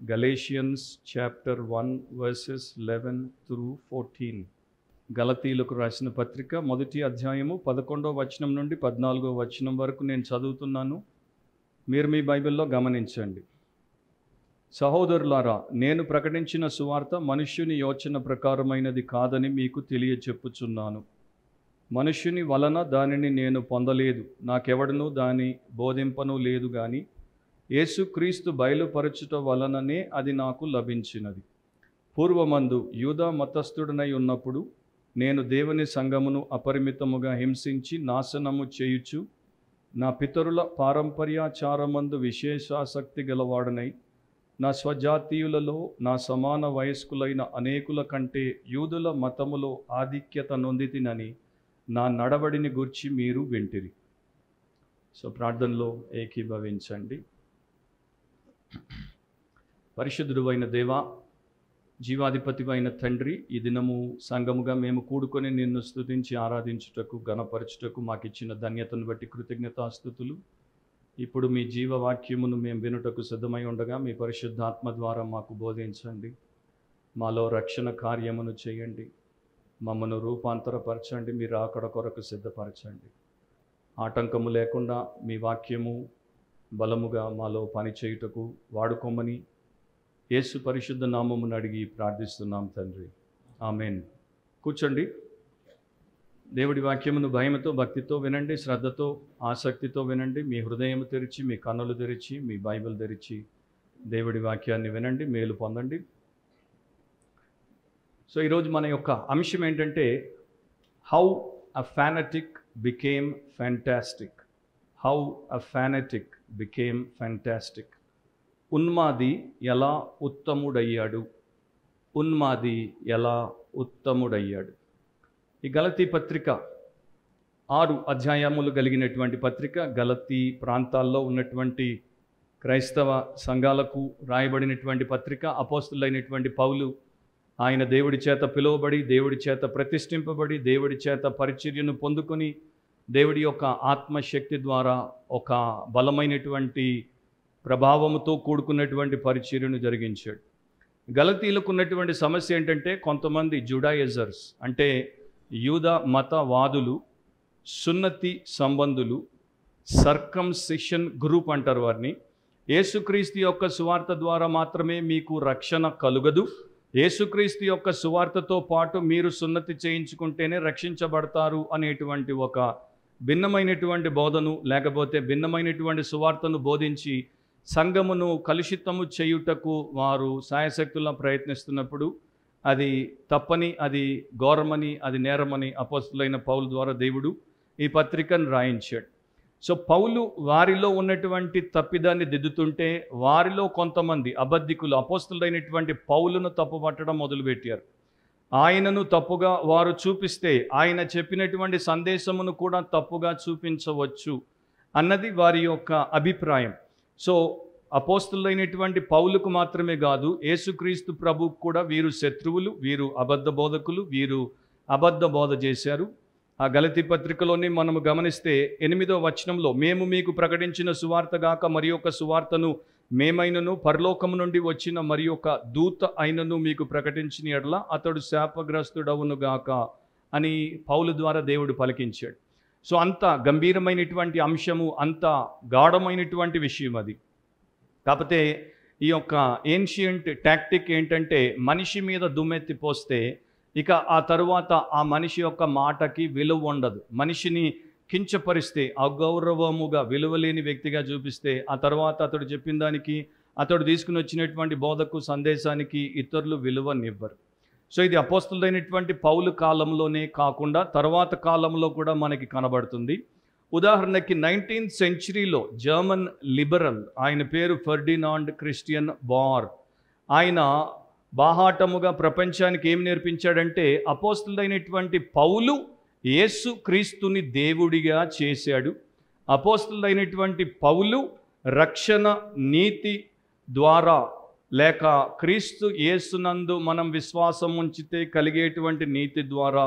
Galatians chapter 1 verses 11 through 14. గలతీయులకు రాసిన పత్రిక మొదటి అధ్యాయము 11వ వచనం నుండి 14వ వచనం వరకు నేను చదువుతున్నాను. మీరు మీ బైబిల్లో గమనించండి. సహోదరులారా, నేను ప్రకటించిన సువార్త మనుష్యుని యోచన ప్రకారమైనది కాదని మీకు తెలియచెప్పుచున్నాను. మనుష్యుని వలన దానిని నేను పొందలేదు, నాకెవడనూ దాని బోధింపను లేదు గాని యేసుక్రీస్తు బయలుపరచుట వలననే అది నాకు లభించినది. పూర్వమందు యూదా మతస్థుడనై ఉన్నప్పుడు నేను దేవుని సంఘమును అపరిమితముగా హింసించి నాశనము చేయుచు నా పితరుల పారంపర్యాచారమందు విశేషాసక్తి గలవాడనై నా స్వజాతీయులలో నా సమాన వయస్కులైన అనేకుల కంటే యూదుల మతములో ఆధిక్యత నొందితినని నా నడవడిని గూర్చి మీరు వింటిరి. సో ప్రార్థనలో ఏకీభవించండి. పరిశుద్ధుడు అయిన దేవా, జీవాధిపతివైన తండ్రి, ఈ దినము సంఘముగా మేము కూడుకొని నిన్ను స్తుతించి ఆరాధించుటకు, గణపరచుటకు మాకిచ్చిన ధన్యతను బట్టి కృతజ్ఞతాస్తుతులు. ఇప్పుడు మీ జీవవాక్యమును మేము వినుటకు సిద్ధమై ఉండగా మీ పరిశుద్ధాత్మ ద్వారా మాకు బోధించండి. మాలో రక్షణ కార్యమును చేయండి. మమ్మను రూపాంతరపరచండి. మీరు రాకడ కొరకు సిద్ధపరచండి. ఆటంకము లేకుండా మీ వాక్యము బలముగా మాలో పనిచేయుటకు వాడుకోమని యేసు పరిశుద్ధ నామమును అడిగి ప్రార్థిస్తున్నాం తండ్రి, ఆమేన్. కూర్చోండి. దేవుడి వాక్యమును భయముతో, భక్తితో వినండి. శ్రద్ధతో, ఆసక్తితో వినండి. మీ హృదయం తెరిచి, మీ కన్నులు తెరిచి, మీ బైబిల్ తెరిచి దేవుడి వాక్యాన్ని వినండి, మేలు పొందండి. సో ఈరోజు మన యొక్క అంశం ఏంటంటే, how a fanatic became fantastic. How a fanatic became fantastic. ఉన్మాది ఎలా ఉత్తముడయ్యాడు. ఉన్మాది ఎలా ఉత్తముడయ్యాడు. ఈ గలతీ పత్రిక 6 అధ్యాయములు కలిగినటువంటి పత్రిక. గలతీ ప్రాంతాల్లో ఉన్నటువంటి క్రైస్తవ సంఘాలకు రాయబడినటువంటి పత్రిక. అపోస్తులైనటువంటి పౌలు ఆయన దేవుడి చేత పిలువబడి, దేవుడి చేత ప్రతిష్ఠింపబడి, దేవుడి చేత పరిచర్యను పొందుకొని, దేవుడి యొక్క ఆత్మశక్తి ద్వారా ఒక బలమైనటువంటి ప్రభావముతో కూడుకున్నటువంటి పరిచర్యను జరిగించాడు. గలతీలకు ఉన్నటువంటి సమస్య ఏంటంటే, కొంతమంది జుడాయిజర్స్ అంటే యూదా మతవాదులు, సున్నతి సంబంధులు, సర్కంసిషన్ గ్రూప్ అంటారు వారిని. యేసుక్రీస్తు యొక్క సువార్త ద్వారా మాత్రమే మీకు రక్షణ కలుగదు, యేసుక్రీస్తు యొక్క సువార్తతో పాటు మీరు సున్నతి చేయించుకుంటేనే రక్షించబడతారు అనేటువంటి ఒక భిన్నమైనటువంటి బోధను, లేకపోతే భిన్నమైనటువంటి సువార్తను బోధించి సంఘమును కలుషితము చేయుటకు వారు సాయశక్తులా ప్రయత్నిస్తున్నప్పుడు అది తప్పని, అది ఘోరమని, అది నేరమని అపోస్తులైన పౌలు ద్వారా దేవుడు ఈ పత్రికను రాయించాడు. సో పౌలు వారిలో ఉన్నటువంటి తప్పిదాన్ని దిద్దుతుంటే వారిలో కొంతమంది అబద్ధికులు అపోస్తులైనటువంటి పౌలును తప్పుపట్టడం మొదలుపెట్టారు. ఆయనను తప్పుగా వారు చూపిస్తే ఆయన చెప్పినటువంటి సందేశమును కూడా తప్పుగా చూపించవచ్చు అన్నది వారి యొక్క అభిప్రాయం. సో అపోస్తులైనటువంటి పౌలుకు మాత్రమే కాదు, యేసుక్రీస్తు ప్రభువుకు కూడా వీరు శత్రువులు, వీరు అబద్ధ బోధకులు, వీరు అబద్ధ బోధ చేశారు. ఆ గలతీ పత్రికలోనే మనము గమనిస్తే 8వ వచనంలో, మేము మీకు ప్రకటించిన సువార్త గాక మరి ఒక సువార్తను మేమైనను పరలోకము నుండి వచ్చిన మరి ఒక దూత అయినను మీకు ప్రకటించిన ఎడల అతడు శాపగ్రస్తుడవును గాక అని పౌలు ద్వారా దేవుడు పలికించాడు. సో అంత గంభీరమైనటువంటి అంశము, అంత గాఢమైనటువంటి విషయం అది. కాకపోతే ఈ యొక్క ఏన్షియంట్ టాక్టిక్ ఏంటంటే, మనిషి మీద దుమ్మెత్తి పోస్తే ఇక ఆ తరువాత ఆ మనిషి యొక్క మాటకి విలువ ఉండదు. మనిషిని కించపరిస్తే, అగౌరవముగా, విలువలేని వ్యక్తిగా చూపిస్తే ఆ తర్వాత అతడు చెప్పిన దానికి, అతడు తీసుకుని వచ్చినటువంటి బోధకు, సందేశానికి ఇతరులు విలువనివ్వరు. సో ఇది అపోస్తులైనటువంటి పౌలు కాలంలోనే కాకుండా తర్వాత కాలంలో కూడా మనకి కనబడుతుంది. ఉదాహరణకి 19th సెంచరీలో జర్మన్ లిబరల్, ఆయన పేరు ఫెర్డినాండ్ క్రిస్టియన్ బార్, ఆయన బాహాటముగా ప్రపంచానికి ఏం నేర్పించాడంటే, అపోస్తులైనటువంటి పౌలు యేసు క్రీస్తుని దేవుడిగా చేశాడు. అపోస్తులైనటువంటి పౌలు రక్షణ నీతి ద్వారా, లేక క్రీస్తు యేసునందు మనం విశ్వాసం ఉంచితే కలిగేటువంటి నీతి ద్వారా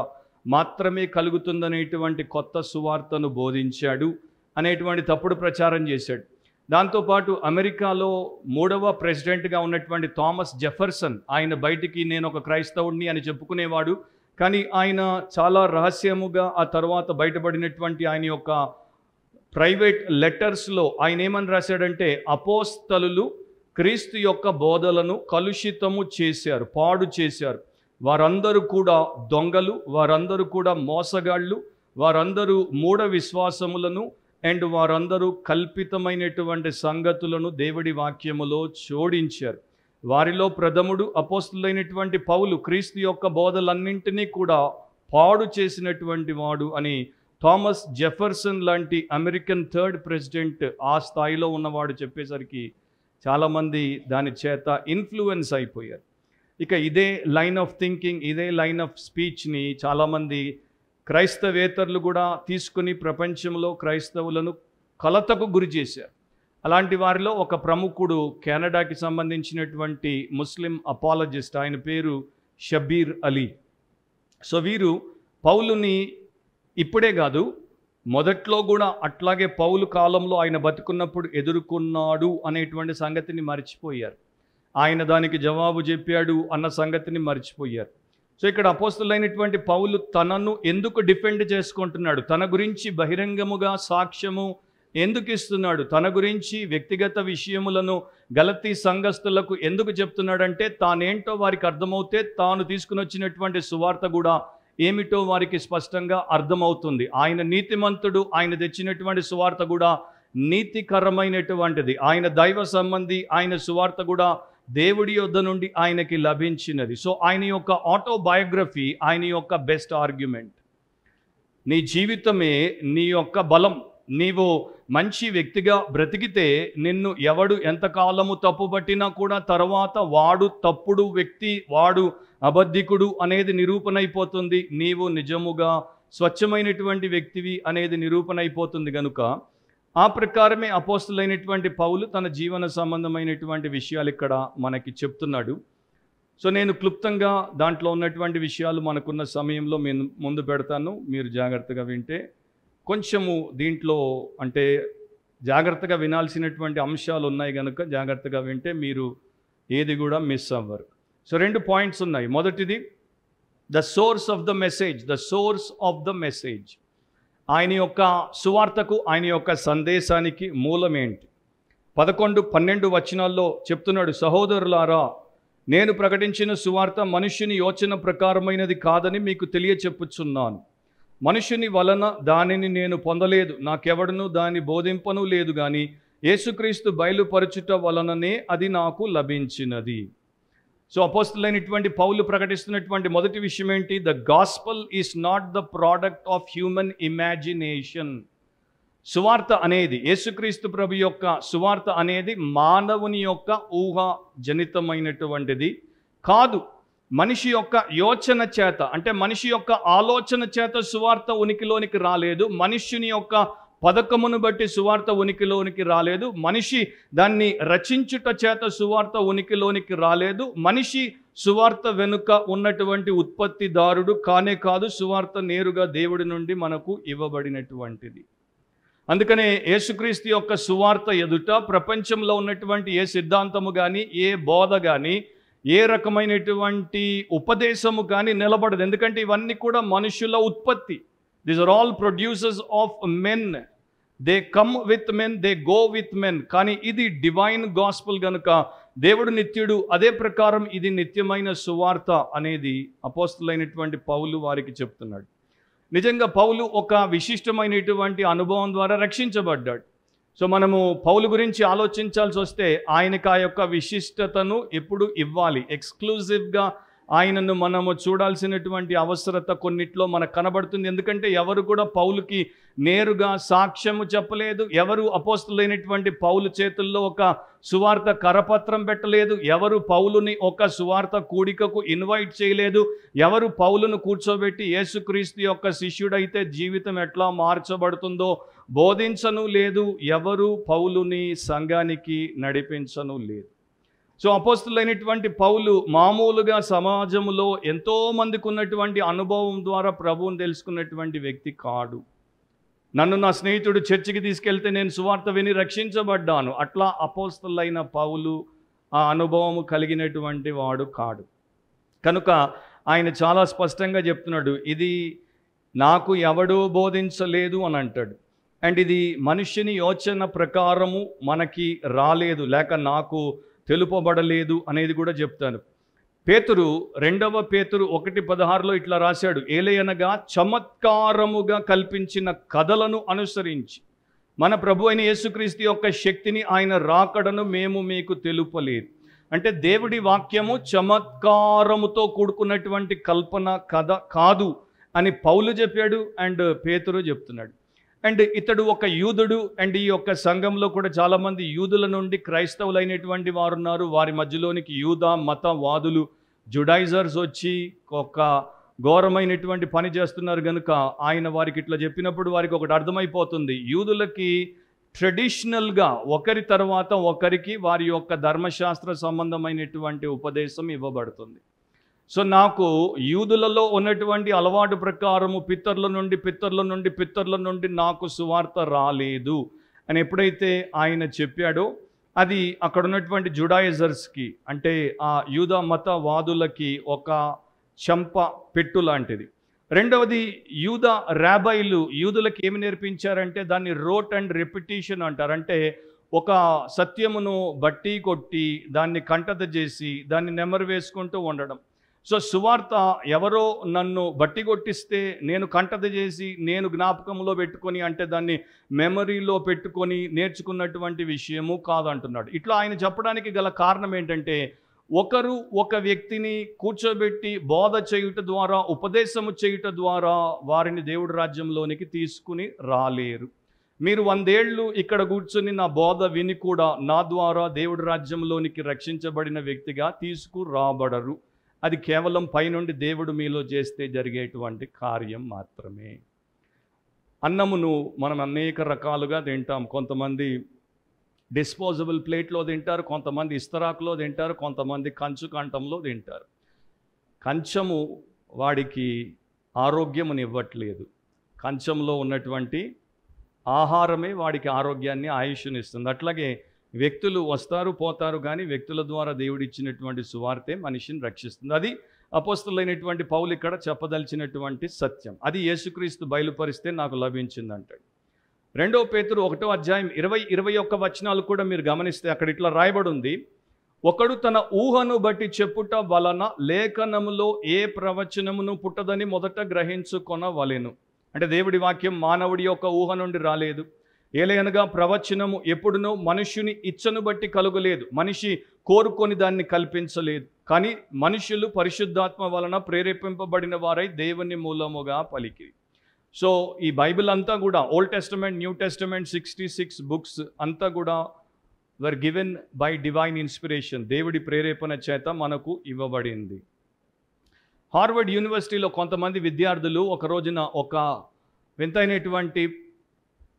మాత్రమే కలుగుతుందనేటువంటి కొత్త సువార్తను బోధించాడు అనేటువంటి తప్పుడు ప్రచారం చేశాడు. దాంతోపాటు అమెరికాలో 3వ ప్రెసిడెంట్గా ఉన్నటువంటి థామస్ జెఫర్సన్, ఆయన బయటికి నేను ఒక క్రైస్తవుడిని అని చెప్పుకునేవాడు. కానీ ఆయన చాలా రహస్యముగా ఆ తర్వాత బయటపడినటువంటి ఆయన యొక్క ప్రైవేట్ లెటర్స్లో ఆయన ఏమని రాశాడంటే, అపోస్తలులు క్రీస్తు యొక్క బోధలను కలుషితము చేశారు, పాడు చేశారు. వారందరూ కూడా దొంగలు, వారందరూ కూడా మోసగాళ్ళు, వారందరూ మూఢ విశ్వాసములను అండ్ వారందరూ కల్పితమైనటువంటి సంగతులను దేవుడి వాక్యములో జోడించారు. వారిలో ప్రథముడు అపోస్తలులైనటువంటి పౌలు క్రీస్తు యొక్క బోధలన్నింటినీ కూడా పాడు చేసినటువంటి వాడు అని థామస్ జెఫర్సన్ లాంటి అమెరికన్ 3rd ప్రెసిడెంట్ ఆ స్థాయిలో ఉన్నవాడు చెప్పేసరికి చాలామంది దాని చేత ఇన్ఫ్లుయెన్స్ అయిపోయారు. ఇక ఇదే లైన్ ఆఫ్ థింకింగ్, ఇదే లైన్ ఆఫ్ స్పీచ్ని చాలామంది క్రైస్తవేతరులు కూడా తీసుకుని ప్రపంచంలో క్రైస్తవులను కలతకు గురి చేశారు. అలాంటి వారిలో ఒక ప్రముఖుడు కెనడాకి సంబంధించినటువంటి ముస్లిం అపాలజిస్ట్, ఆయన పేరు షబీర్ అలీ. సో వీరు పౌలుని ఇప్పుడే కాదు, మొదట్లో కూడా అట్లాగే పౌలు కాలంలో ఆయన బతుకున్నప్పుడు ఎదుర్కొన్నాడు అనేటువంటి సంగతిని మర్చిపోయారు. ఆయన దానికి జవాబు చెప్పాడు అన్న సంగతిని మర్చిపోయారు. సో ఇక్కడ అపోస్తలులైనటువంటి పౌలు తనను ఎందుకు డిఫెండ్ చేసుకుంటున్నాడు, తన గురించి బహిరంగముగా సాక్ష్యము ఎందుకు ఇస్తున్నాడు, తన గురించి వ్యక్తిగత విషయములను గలతీ సంఘస్థులకు ఎందుకు చెప్తున్నాడంటే, తానేంటో వారికి అర్థమవుతే తాను తీసుకుని వచ్చినటువంటి సువార్త కూడా ఏమిటో వారికి స్పష్టంగా అర్థమవుతుంది. ఆయన నీతిమంతుడు, ఆయన తెచ్చినటువంటి సువార్త కూడా నీతికరమైనటువంటిది, ఆయన దైవ సంబంధి, ఆయన సువార్త కూడా దేవుడి యొద్ద నుండి ఆయనకి లభించినది. సో ఆయన యొక్క ఆటోబయోగ్రఫీ ఆయన యొక్క బెస్ట్ ఆర్గ్యుమెంట్. నీ జీవితమే నీ యొక్క బలం. నీవు మంచి వ్యక్తిగా బ్రతికితే నిన్ను ఎవడు ఎంతకాలము తప్పుపట్టినా కూడా తర్వాత వాడు తప్పుడు వ్యక్తి, వాడు అబద్ధికుడు అనేది నిరూపణ అయిపోతుంది. నీవు నిజముగా స్వచ్ఛమైనటువంటి వ్యక్తివి అనేది నిరూపణ అయిపోతుంది. కనుక ఆ ప్రకారమే అపోస్తలులైనటువంటి పౌలు తన జీవన సంబంధమైనటువంటి విషయాలు ఇక్కడ మనకి చెప్తున్నాడు. సో నేను క్లుప్తంగా దాంట్లో ఉన్నటువంటి విషయాలు మనకున్న సమయంలో ముందు పెడతాను. మీరు జాగ్రత్తగా వింటే కొంచెము దీంట్లో అంటే జాగ్రత్తగా వినాల్సినటువంటి అంశాలు ఉన్నాయి కనుక జాగ్రత్తగా వింటే మీరు ఏది కూడా మిస్ అవ్వరు. సో 2 పాయింట్స్ ఉన్నాయి. మొదటిది the source of the message, the source of the message. ఆయన యొక్క సువార్తకు, ఆయన యొక్క సందేశానికి మూలం ఏంటి? 11-12 వచనాల్లో చెప్తున్నాడు, సహోదరులారా, నేను ప్రకటించిన సువార్త మనుష్యుని యోచన ప్రకారమైనది కాదని మీకు తెలియచెప్పుచున్నాను. మనుషుని వలన దానిని నేను పొందలేదు, నాకెవడను దాన్ని బోధింపను లేదు, కానీ యేసుక్రీస్తు బయలుపరచుట వలననే అది నాకు లభించినది. సో అపోస్తలులైనటువంటి పౌలు ప్రకటిస్తున్నటువంటి మొదటి విషయం ఏంటి? The gospel is not the product of human imagination. సువార్త అనేది, యేసుక్రీస్తు ప్రభు యొక్క సువార్త అనేది మానవుని యొక్క ఊహాజనితమైనటువంటిది కాదు. మనిషి యొక్క యోచన చేత, అంటే మనిషి యొక్క ఆలోచన చేత సువార్త ఉనికిలోనికి రాలేదు. మనుష్యుని యొక్క పథకమును బట్టి సువార్త ఉనికిలోనికి రాలేదు. మనిషి దాన్ని రచించుట చేత సువార్త ఉనికిలోనికి రాలేదు. మనిషి సువార్త వెనుక ఉన్నటువంటి ఉత్పత్తిదారుడు కానే కాదు. సువార్త నేరుగా దేవుడి నుండి మనకు ఇవ్వబడినటువంటిది. అందుకనే యేసుక్రీస్తు యొక్క సువార్త ఎదుట ప్రపంచంలో ఉన్నటువంటి ఏ సిద్ధాంతము కానీ, ఏ బోధ కానీ, ఏ రకమైనటువంటి ఉపదేశము కానీ నిలబడదు. ఎందుకంటే ఇవన్నీ కూడా మనుషుల ఉత్పత్తి. These are all producers of men. They come with men, they go with men. కానీ ఇది డివైన్ గాస్పుల్ గనుక దేవుడు నిత్యుడు. అదే ప్రకారం ఇది నిత్యమైన సువార్త అనేది అపోస్తలులైనటువంటి పౌలు వారికి చెప్తున్నాడు. నిజంగా పౌలు ఒక విశిష్టమైనటువంటి అనుభవం ద్వారా రక్షించబడ్డాడు. సో మనము పౌలు గురించి ఆలోచించాల్సి వస్తే ఆయనకు ఆ యొక్క విశిష్టతను ఎప్పుడు ఇవ్వాలి. ఎక్స్క్లూజివ్గా ఆయనను మనము చూడాల్సినటువంటి అవసరత కొన్నిట్లో మనకు కనబడుతుంది. ఎందుకంటే ఎవరు కూడా పౌలుకి నేరుగా సాక్ష్యము చెప్పలేదు. ఎవరు అపోస్తలులైనటువంటి పౌలు చేతుల్లో ఒక సువార్త కరపత్రం పెట్టలేదు. ఎవరు పౌలుని ఒక సువార్త కూడికకు ఇన్వైట్ చేయలేదు. ఎవరు పౌలును కూర్చోబెట్టి యేసుక్రీస్తు యొక్క శిష్యుడైతే జీవితం ఎట్లా మార్చబడుతుందో బోధించను లేదు. ఎవరు పౌలుని సంఘానికి నడిపించను లేదు. సో అపోస్తలులైనటువంటి పౌలు మామూలుగా సమాజంలో ఎంతోమందికి ఉన్నటువంటి అనుభవం ద్వారా ప్రభువుని తెలుసుకున్నటువంటి వ్యక్తి కాడు. నన్ను నా స్నేహితుడు చర్చికి తీసుకెళ్తే నేను సువార్త విని రక్షించబడ్డాను. అట్లా అపోస్తలులైన పౌలు ఆ అనుభవం కలిగినటువంటి వాడు కాడు. కనుక ఆయన చాలా స్పష్టంగా చెప్తున్నాడు, ఇది నాకు ఎవడూ బోధించలేదు అని అంటాడు. అండ్ ఇది మనుష్యుని యోచన ప్రకారము మనకి రాలేదు, లేక నాకు తెలుపబడలేదు అనేది కూడా చెప్తాను. పేతురు 2 పేతురు 1:16 ఇట్లా రాశాడు, ఏలయనగా చమత్కారముగా కల్పించిన కథలను అనుసరించి మన ప్రభు అయిన యేసుక్రీస్తు యొక్క శక్తిని, ఆయన రాకడను మేము మీకు తెలుపలేదు. అంటే దేవుడి వాక్యము చమత్కారముతో కూడుకున్నటువంటి కల్పన కథ కాదు అని పౌలు చెప్పాడు అండ్ పేతురు చెప్తున్నాడు. అండ్ ఇతడు ఒక యూదుడు. అండ్ ఈ యొక్క సంఘంలో కూడా చాలామంది యూదుల నుండి క్రైస్తవులైనటువంటి వారు ఉన్నారు. వారి మధ్యలోనికి యూదా మతవాదులు, జుడైజర్స్ వచ్చి ఒక ఘోరమైనటువంటి పని చేస్తున్నారు. కనుక ఆయన వారికి ఇట్లా చెప్పినప్పుడు వారికి ఒకటి అర్థమైపోతుంది, యూదులకి ట్రెడిషనల్గా ఒకరి తర్వాత ఒకరికి వారి యొక్క ధర్మశాస్త్ర సంబంధమైనటువంటి ఉపదేశం ఇవ్వబడుతుంది. సో నాకు యూదులలో ఉన్నటువంటి అలవాటు ప్రకారము పితరుల నుండి నాకు సువార్త రాలేదు అని ఎప్పుడైతే ఆయన చెప్పాడో, అది అక్కడ ఉన్నటువంటి జుడాయిజర్స్కి, అంటే ఆ యూదా మతవాదులకి ఒక చెంప పెట్టు లాంటిది. రెండవది, యూదా రాబైలు యూదులకు ఏమి నేర్పించారంటే దాన్ని రోట్ అండ్ రెపిటీషన్ అంటారు. అంటే ఒక సత్యమును బట్టి కొట్టి దాన్ని కంటత చేసి దాన్ని నెమరు వేసుకుంటూ ఉండడం. సో సువార్త ఎవరో నన్ను బట్టి కొట్టిస్తే నేను కంటత చేసి నేను జ్ఞాపకంలో పెట్టుకొని, అంటే దాన్ని మెమరీలో పెట్టుకొని నేర్చుకున్నటువంటి విషయము కాదంటున్నాడు. ఇట్లా ఆయన చెప్పడానికి గల కారణం ఏంటంటే, ఒకరు ఒక వ్యక్తిని కూర్చోబెట్టి బోధ చేయుట ద్వారా, ఉపదేశము చేయుట ద్వారా వారిని దేవుడి రాజ్యంలోనికి తీసుకుని రాలేరు. మీరు 100 ఏళ్ళు ఇక్కడ కూర్చొని నా బోధ విని కూడా నా ద్వారా దేవుడి రాజ్యంలోనికి రక్షించబడిన వ్యక్తిగా తీసుకురాబడరు. అది కేవలం పైనుండి దేవుడు మీలో చేస్తే జరిగేటువంటి కార్యం మాత్రమే. అన్నమును మనం అనేక రకాలుగా తింటాం. కొంతమంది డిస్పోజబుల్ ప్లేట్లో తింటారు, కొంతమంది ఇస్తరాకులో తింటారు, కొంతమంది కంచు కంఠంలో తింటారు. కంచము వాడికి ఆరోగ్యమునివ్వట్లేదు, కంచంలో ఉన్నటువంటి ఆహారమే వాడికి ఆరోగ్యాన్ని, ఆయుష్నిస్తుంది. అట్లాగే వ్యక్తులు వస్తారు పోతారు, కానీ వ్యక్తుల ద్వారా దేవుడిచ్చినటువంటి సువార్తే మనిషిని రక్షిస్తుంది. అది అపోస్తలులైనటువంటి పౌలు ఇక్కడ చెప్పదలిచినటువంటి సత్యం. అది యేసుక్రీస్తు బయలుపరిస్తే నాకు లభించిందంటాడు. 2 పేతురు 1:20-21 వచనాలు కూడా మీరు గమనిస్తే అక్కడ ఇట్లా రాయబడి ఉంది, ఒకడు తన ఊహను బట్టి చెప్పుట వలన లేఖనములో ఏ ప్రవచనమును పుట్టదని మొదట గ్రహించుకొనవలెను. అంటే దేవుడి వాక్యం మానవుడి యొక్క ఊహ నుండి రాలేదు. ఏలయనగా ప్రవచనము ఎప్పుడునో మనుష్యుని ఇచ్చను బట్టి కలుగలేదు, మనిషి కోరుకొని దాన్ని కల్పించలేదు. కానీ మనుషులు పరిశుద్ధాత్మ వలన ప్రేరేపింపబడిన వారై దేవుని మూలముగా పలికి. సో ఈ బైబిల్ అంతా కూడా, old testament, new testament, 66 books అంతా కూడా were given by divine inspiration, దేవుడి ప్రేరేపణ చేత మనకు ఇవ్వబడింది. హార్వర్డ్ యూనివర్సిటీలో కొంతమంది విద్యార్థులు ఒక రోజున ఒక వింతైనటువంటి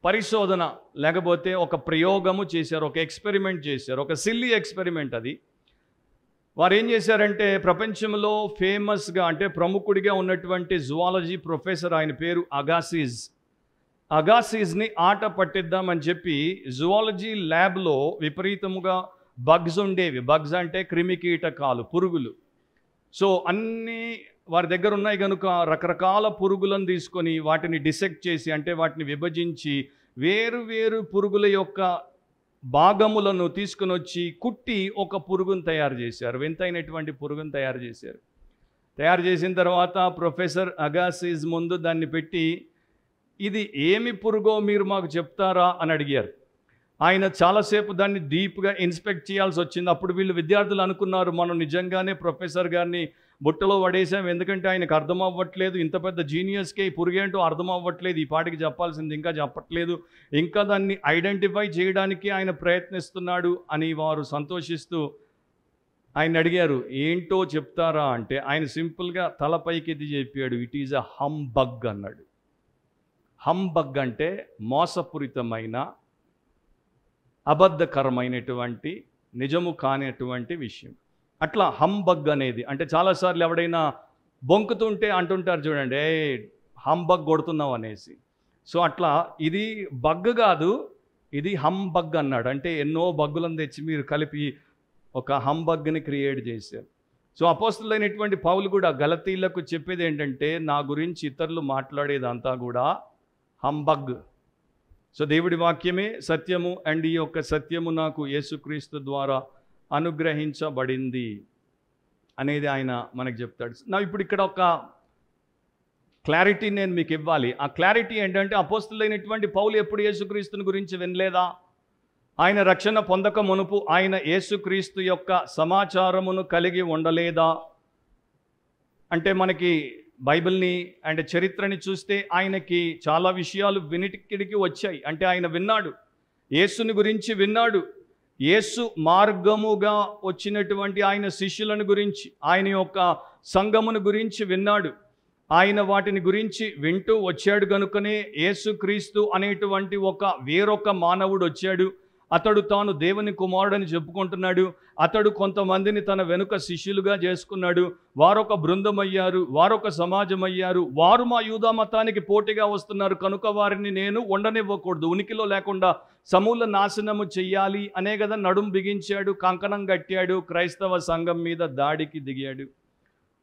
పరిశోధన లేకపోతే ఒక ప్రయోగము చేశారు, ఒక ఎక్స్పెరిమెంట్ చేశారు, ఒక సిల్లీ ఎక్స్పెరిమెంట్. అది వారు ఏం చేశారంటే, ప్రపంచంలో ఫేమస్గా, అంటే ప్రముఖుడిగా ఉన్నటువంటి జువాలజీ ప్రొఫెసర్, ఆయన పేరు అగాసిస్ని ఆట పట్టిద్దామని చెప్పి జువాలజీ ల్యాబ్లో విపరీతముగా బగ్స్ ఉండేవి. బగ్స్ అంటే క్రిమి కీటకాలు, పురుగులు. సో అన్నీ వారి దగ్గర ఉన్నాయి కనుక రకరకాల పురుగులను తీసుకొని వాటిని డిసెక్ట్ చేసి, అంటే వాటిని విభజించి వేరు వేరు పురుగుల యొక్క భాగములను తీసుకుని వచ్చి కుట్టి ఒక పురుగును తయారు చేశారు. వింతైనటువంటి పురుగును తయారు చేశారు. తయారు చేసిన తర్వాత ప్రొఫెసర్ అగాసిస్ ముందు దాన్ని పెట్టి, ఇది ఏమి పురుగో మీరు మాకు చెప్తారా అని అడిగారు. ఆయన చాలాసేపు దాన్ని డీప్గా ఇన్స్పెక్ట్ చేయాల్సి వచ్చింది. అప్పుడు వీళ్ళు విద్యార్థులు అనుకున్నారు, మనం నిజంగానే ప్రొఫెసర్ గారిని బుట్టలో పడేసాం, ఎందుకంటే ఆయనకు అర్థం అవ్వట్లేదు, ఇంత పెద్ద జీనియస్కే ఈ పురుగేంటో అర్థం అవ్వట్లేదు, ఈ పాటికి చెప్పాల్సింది ఇంకా చెప్పట్లేదు, ఇంకా దాన్ని ఐడెంటిఫై చేయడానికి ఆయన ప్రయత్నిస్తున్నాడు అని వారు సంతోషిస్తూ ఆయన అడిగారు, ఏంటో చెప్తారా అంటే ఆయన సింపుల్గా తలపైకి ఎత్తి చెప్పాడు, ఇట్ ఈజ్ అ హంబగ్ అన్నాడు. హంబగ్ అంటే మోసపూరితమైన, అబద్ధకరమైనటువంటి, నిజము కానిటువంటి విషయం. అట్లా హంబగ్ అనేది అంటే చాలాసార్లు ఎవడైనా బొంకుతుంటే అంటుంటారు చూడండి, హంబగ్ కొడుతున్నావు అనేసి. సో అట్లా ఇది బగ్ కాదు, ఇది హమ్ బగ్ అన్నాడు. అంటే ఎన్నో బగ్గులను తెచ్చి మీరు కలిపి ఒక హమ్ బగ్ని క్రియేట్ చేశారు. సో అపోస్తలుడైనటువంటి పౌలు కూడా గలతీయులకు చెప్పేది ఏంటంటే, నా గురించి ఇతరులు మాట్లాడేదంతా కూడా హంబగ్. సో దేవుడి వాక్యమే సత్యము, అండ్ ఈ యొక్క సత్యము నాకు యేసుక్రీస్తు ద్వారా అనుగ్రహించబడింది అనేది ఆయన మనకు చెప్తాడు. నా ఇప్పుడు ఇక్కడ ఒక క్లారిటీ నేను మీకు ఇవ్వాలి. ఆ క్లారిటీ ఏంటంటే, అపోస్తలుడైనటువంటి పౌలు ఎప్పుడు యేసుక్రీస్తుని గురించి వినలేదా? ఆయన రక్షణ పొందక మునుపు ఆయన యేసుక్రీస్తు యొక్క సమాచారమును కలిగి ఉండలేదా? అంటే మనకి బైబిల్ని అండ్ చరిత్రని చూస్తే ఆయనకి చాలా విషయాలు వినికిడికి వచ్చాయి. అంటే ఆయన విన్నాడు, యేసుని గురించి విన్నాడు, యేసు మార్గముగా వచ్చినటువంటి ఆయన శిష్యులను గురించి, ఆయన యొక్క సంఘమును గురించి విన్నాడు. ఆయన వాటిని గురించి వింటూ వచ్చాడు కనుకనే యేసుక్రీస్తు అనేటువంటి వేరొక మానవుడు వచ్చాడు. అతడు తాను దేవుని కుమారుడని చెప్పుకుంటున్నాడు. అతడు కొంతమందిని తన వెనుక శిష్యులుగా చేసుకున్నాడు. వారొక బృందం అయ్యారు, వారొక సమాజం అయ్యారు. వారు మా యూదా మతానికి పోటీగా వస్తున్నారు కనుక వారిని నేను ఉండనివ్వకూడదు, ఉనికిలో లేకుండా సమూల నాశనము చెయ్యాలి అనే కదా నడుం బిగించాడు, కంకణం కట్టాడు, క్రైస్తవ సంఘం మీద దాడికి దిగాడు.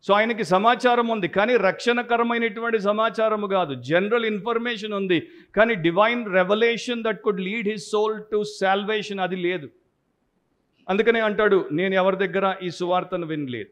సో ఆయనకి సమాచారం ఉంది, కానీ రక్షణకరమైనటువంటి సమాచారము కాదు. జనరల్ ఇన్ఫర్మేషన్ ఉంది, కానీ divine revelation that could lead his soul to salvation అది లేదు. అందుకనే అంటాడు, నేను ఎవరి దగ్గర ఈ సువార్తను వినలేదు.